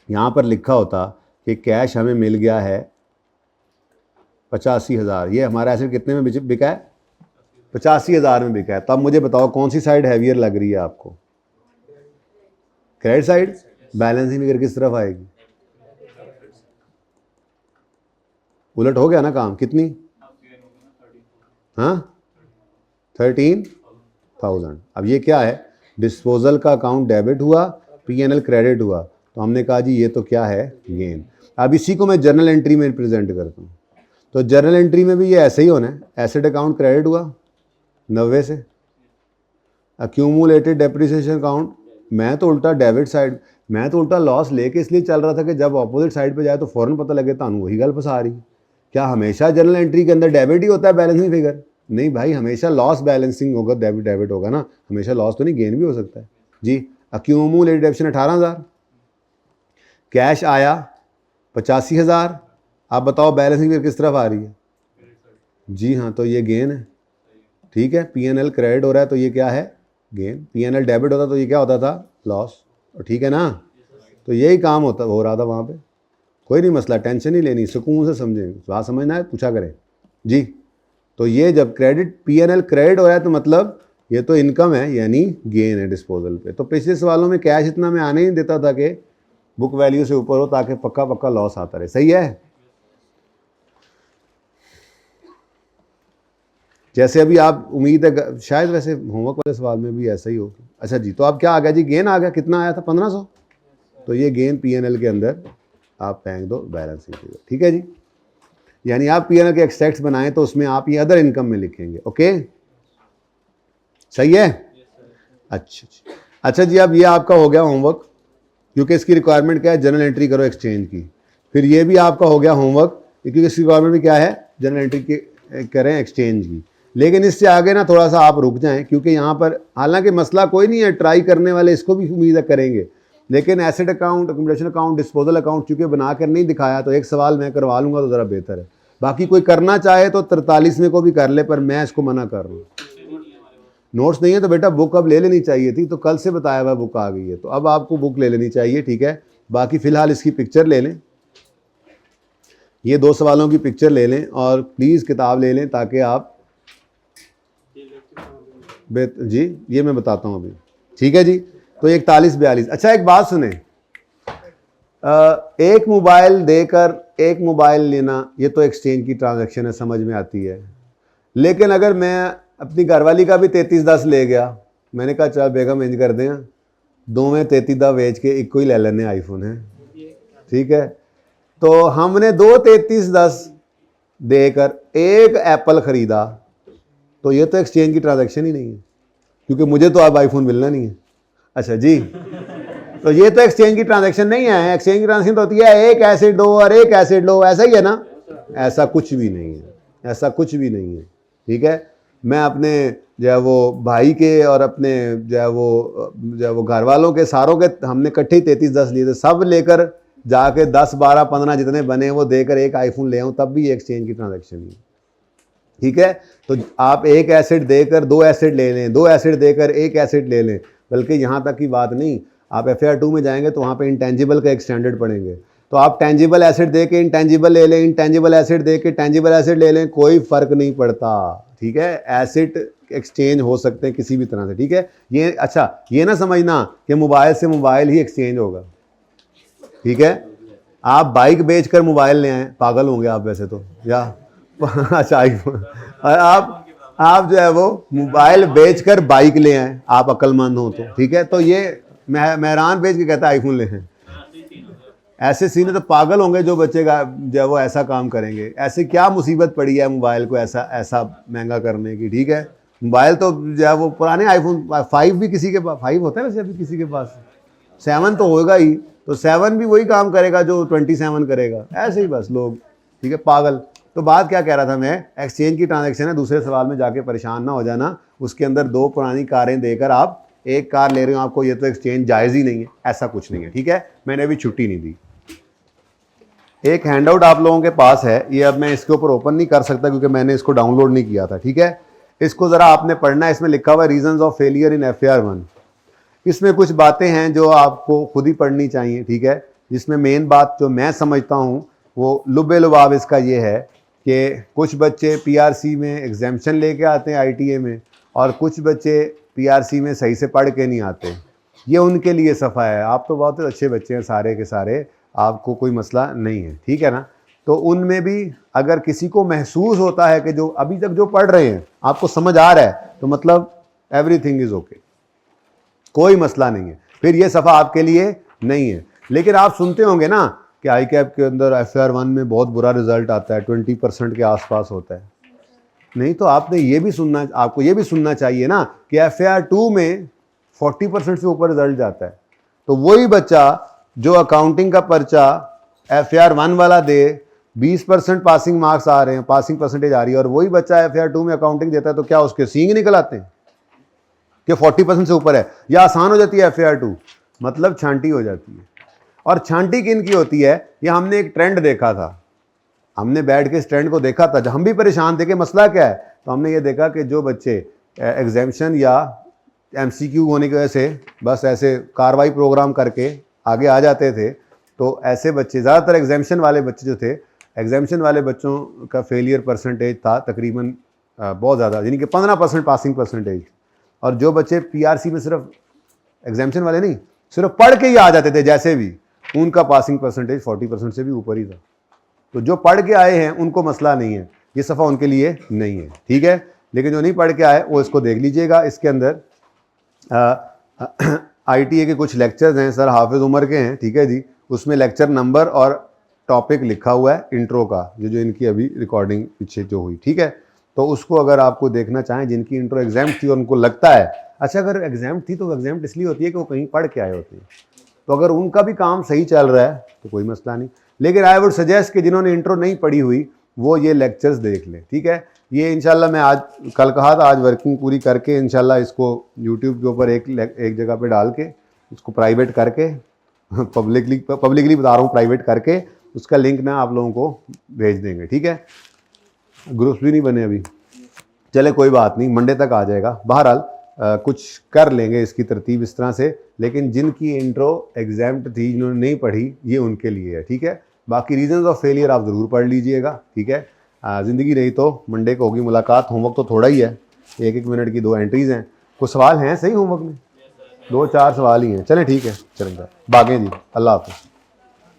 यहाँ पर लिखा होता कि कैश हमें मिल गया है 85,000, ये हमारा एसेट कितने में बिका है? 85,000 में बिका है। तो अब मुझे बताओ कौन सी साइड हैवियर लग रही है आपको? Credit side. बैलेंसिंग फिगर किस तरफ आएगी? उलट हो गया ना काम, कितनी? हाँ, 13,000। अब ये क्या है? डिस्पोजल का अकाउंट डेबिट हुआ, P&L क्रेडिट हुआ, तो हमने कहा जी ये तो क्या है? गेन। अब इसी को मैं जर्नल एंट्री में प्रेजेंट करता हूँ, तो जर्नल एंट्री में भी ये ऐसे ही होना है। एसेट अकाउंट क्रेडिट हुआ 90 से, एक्यूमुलेटेड डेप्रिसिएशन अकाउंट, मैं तो उल्टा डेबिट साइड, मैं तो उल्टा लॉस लेके इसलिए चल रहा था कि जब अपोजिट साइड पे जाए तो फ़ौरन पता लगे तानू वही गल फंसा रही। क्या हमेशा जर्नल एंट्री के अंदर डेबिट ही होता है बैलेंसिंग फिगर? नहीं भाई, हमेशा लॉस बैलेंसिंग होगा, डेबिट होगा ना, हमेशा लॉस तो नहीं, गेन भी हो सकता है जी। एक्यूमुलेटेड डेप्रिसिएशन 18,000, कैश आया 85,000, आप बताओ बैलेंसिंग फिगर किस तरफ आ रही है? जी हाँ, तो ये गेन है। ठीक है, P&L क्रेडिट हो रहा है तो ये क्या है? गेन। P&L डेबिट होता तो ये क्या होता था? लॉस। ठीक है ना, तो यही काम हो रहा था वहाँ पे। कोई नहीं मसला, टेंशन नहीं लेनी, सुकून से समझें, बात समझना है पूछा करें जी। तो ये जब P&L क्रेडिट हो रहा है तो मतलब ये तो इनकम है, यानी गेन है डिस्पोजल पे। तो पिछले सवालों में कैश इतना मैं आने ही देता था कि बुक वैल्यू से ऊपर हो, ताकि पक्का लॉस आता रहे। सही है? जैसे अभी आप, उम्मीद है शायद वैसे होमवर्क वाले सवाल में भी ऐसा ही हो। अच्छा जी, तो अब क्या आ गया जी? गेन आ गया। कितना आया था? 1500। तो ये गेन P&L के अंदर आप फेंक दो बैलेंसिंग फिगर। ठीक है जी, यानी आप P&L के एक्सट्रैक्ट्स बनाएं तो उसमें आप ये अदर इनकम में लिखेंगे। ओके, सही है? अच्छा जी, अब ये आपका हो गया होमवर्क, क्योंकि इसकी रिक्वायरमेंट क्या है? जनरल एंट्री करो एक्सचेंज की। फिर ये भी आपका हो गया होमवर्क, क्योंकि इसकी रिक्वायरमेंट भी क्या है? जनरल एंट्री की करें एक्सचेंज की। लेकिन इससे आगे ना थोड़ा सा आप रुक जाएं, क्योंकि यहाँ पर हालांकि मसला कोई नहीं है, ट्राई करने वाले इसको भी उम्मीद है करेंगे, लेकिन asset account, accommodation account, disposal account चूँकि बना कर नहीं दिखाया, तो एक सवाल मैं करवा लूँगा तो ज़रा बेहतर है। बाकी कोई करना चाहे तो 43वें को भी कर ले, पर मैं इसको मना कर रहा हूँ। नोट्स नहीं है तो बेटा बुक अब ले लेनी चाहिए थी, तो कल से बताया हुआ बुक आ गई है, तो अब आपको बुक ले लेनी चाहिए। ठीक है, बाकी फ़िलहाल इसकी पिक्चर ले लें। ये 2 सवालों की पिक्चर ले लें और प्लीज़ किताब ले लें ताकि आप जी ये मैं बताता हूँ अभी, ठीक है जी। तो 41-42। अच्छा एक बात सुने, एक मोबाइल देकर एक मोबाइल लेना ये तो एक्सचेंज की ट्रांजैक्शन है, समझ में आती है। लेकिन अगर मैं अपनी घरवाली का भी 3310 ले गया, मैंने कहा चल बेगम इंज कर दें, दो में 3310 बेच के एक को ही ले लेने आईफोन है, ठीक है। तो हमने 2 3310 देकर एक एप्पल ख़रीदा, तो ये तो एक्सचेंज की ट्रांजैक्शन ही नहीं है, क्योंकि मुझे तो अब आईफोन मिलना नहीं है। अच्छा जी, तो ये तो एक्सचेंज की ट्रांजैक्शन नहीं है। एक्सचेंज की ट्रांजैक्शन तो होती है एक एसिड दो और एक एसिड लो, ऐसा ही है ना। ऐसा कुछ भी नहीं है, ऐसा कुछ भी नहीं है, ठीक है। मैं अपने जो है वो भाई के और अपने जो है वो घर वालों के सारों के हमने इकट्ठे ही 3310 लिए थे, सब लेकर जाके 10 12 15 जितने बने वो देकर एक आईफोन ले आऊँ, तब भी एक्सचेंज की ट्रांजैक्शन नहीं, ठीक है। तो आप एक एसिड देकर 2 एसिड ले लें, 2 एसिड देकर एक एसिड ले लें, बल्कि यहाँ तक की बात नहीं, आप FAR 2 में जाएंगे तो वहाँ पे इंटेंजिबल का एक स्टैंडर्ड पढ़ेंगे, तो आप टेंजिबल एसिड दे के इंटेंजिबल ले लें, इंटेंजिबल एसिड दे के टेंजिबल एसिड ले लें, कोई फ़र्क नहीं पड़ता, ठीक है। एसिड एक्सचेंज हो सकते हैं किसी भी तरह से, ठीक है। ये अच्छा ये ना समझना कि मोबाइल से मोबाइल ही एक्सचेंज होगा, ठीक है। आप बाइक बेचकर मोबाइल ले आए, पागल होंगे आप वैसे तो, या अच्छा आईफोन, आप जो है वो मोबाइल बेचकर बाइक ले आए, आप अक्लमंद हो तो, ठीक है। तो ये मेहरान बेच के कहता है आईफोन ले हैं, ऐसे सीने तो पागल होंगे जो बच्चे का जो है वो ऐसा काम करेंगे। ऐसे क्या मुसीबत पड़ी है मोबाइल को ऐसा महंगा करने की, ठीक है। मोबाइल तो जो है वो पुराने आईफोन 5 भी किसी के पास 5 होता है वैसे, अभी किसी के पास 7 तो होगा ही, तो 7 भी वही काम करेगा जो 27 करेगा, ऐसे ही बस लोग, ठीक है, पागल। तो बात क्या कह रहा था मैं, एक्सचेंज की ट्रांजैक्शन है, दूसरे सवाल में जाके परेशान ना हो जाना। उसके अंदर 2 पुरानी कारें देकर आप एक कार ले रहे हो, आपको ये तो एक्सचेंज जायज़ ही नहीं है, ऐसा कुछ नहीं है, ठीक है। मैंने अभी छुट्टी नहीं दी। एक हैंडआउट आप लोगों के पास है, ये अब मैं इसके ऊपर ओपन नहीं कर सकता क्योंकि मैंने इसको डाउनलोड नहीं किया था, ठीक है। इसको ज़रा आपने पढ़ना है, इसमें लिखा हुआ है reasons of failure in FAR 1। इसमें कुछ बातें हैं जो आपको खुद ही पढ़नी चाहिए, ठीक है। जिसमें मेन बात जो मैं समझता हूँ वो लुबे लुबाब इसका ये है कि कुछ बच्चे PRC में एग्जाम्शन लेके आते हैं ITA में, और कुछ बच्चे PRC में सही से पढ़ के नहीं आते। ये उनके लिए सफ़ा है, आप तो बहुत अच्छे बच्चे हैं सारे के सारे, आपको कोई मसला नहीं है, ठीक है ना। तो उनमें भी अगर किसी को महसूस होता है कि जो अभी तक जो पढ़ रहे हैं आपको समझ आ रहा है, तो मतलब एवरीथिंग इज़ ओके, कोई मसला नहीं है, फिर ये सफ़ा आपके लिए नहीं है। लेकिन आप सुनते होंगे ना कि ICAP के अंदर FAR 1 में बहुत बुरा रिजल्ट आता है, 20% के आसपास होता है। नहीं तो आपको ये भी सुनना चाहिए ना कि FAR 2 में 40% से ऊपर रिजल्ट जाता है। तो वही बच्चा जो अकाउंटिंग का पर्चा FAR 1 वाला दे, 20% पासिंग मार्क्स आ रहे हैं, पासिंग परसेंटेज आ रही है, और वही बच्चा FAR 2 में अकाउंटिंग देता है, तो क्या उसके सींग निकल आते हैं कि 40% से ऊपर है, या आसान हो जाती है FAR 2? मतलब छांटी हो जाती है। और छांटी किन की होती है? ये हमने एक ट्रेंड देखा था, हमने बैठ के इस ट्रेंड को देखा था, जब हम भी परेशान थे कि मसला क्या है, तो हमने ये देखा कि जो बच्चे एग्जामिशन या MCQ होने की वजह से बस ऐसे कार्रवाई प्रोग्राम करके आगे आ जाते थे, तो ऐसे बच्चे ज़्यादातर एग्जामिशन वाले बच्चे जो थे, एग्जामिशन वाले बच्चों का फेलियर परसेंटेज था तकरीबन बहुत ज़्यादा, यानी कि 15% पासिंग परसेंटेज। और जो बच्चे PRC में सिर्फ एग्जामिशन वाले नहीं, सिर्फ पढ़ के ही आ जाते थे जैसे भी, उनका पासिंग परसेंटेज 40% से भी ऊपर ही था। तो जो पढ़ के आए हैं उनको मसला नहीं है, ये सफ़ा उनके लिए नहीं है, ठीक है। लेकिन जो नहीं पढ़ के आए वो इसको देख लीजिएगा। इसके अंदर ITA के कुछ लेक्चर्स हैं, सर हाफिज़ उमर के हैं, ठीक है जी। उसमें लेक्चर नंबर और टॉपिक लिखा हुआ है इंट्रो का, जो इनकी अभी रिकॉर्डिंग पीछे जो हुई, ठीक है। तो उसको अगर आपको देखना चाहें, जिनकी इंट्रो एग्जाम थी और उनको लगता है अच्छा अगर एग्जाम थी तो एग्जाम इसलिए होती है कि वो कहीं पढ़ के आए होते हैं, तो अगर उनका भी काम सही चल रहा है तो कोई मसला नहीं। लेकिन आई वुड सजेस्ट कि जिन्होंने इंट्रो नहीं पढ़ी हुई वो ये लेक्चर्स देख लें, ठीक है। ये इंशाल्लाह मैं आज कल कहा था, आज वर्किंग पूरी करके इंशाल्लाह इसको यूट्यूब के ऊपर एक जगह पे डाल के इसको प्राइवेट करके पब्लिकली बता रहा हूँ, प्राइवेट करके उसका लिंक ना आप लोगों को भेज देंगे, ठीक है। ग्रुप्स भी नहीं बने अभी, चले कोई बात नहीं, मंडे तक आ जाएगा। बहरहाल कुछ कर लेंगे इसकी तरतीब इस तरह से। लेकिन जिनकी इंट्रो एग्जाम थी, जिन्होंने नहीं पढ़ी, ये उनके लिए है, ठीक है। बाकी रीजंस ऑफ फेलियर आप ज़रूर पढ़ लीजिएगा, ठीक है। ज़िंदगी रही तो मंडे को होगी मुलाकात। होमवर्क तो थोड़ा ही है, 1-1 मिनट की 2 एंट्रीज़ हैं। कुछ सवाल हैं सही होमवर्क में? 2-4 सवाल ही हैं। चलें ठीक है, चलें भागें जी। अल्लाह हाफ़िज़।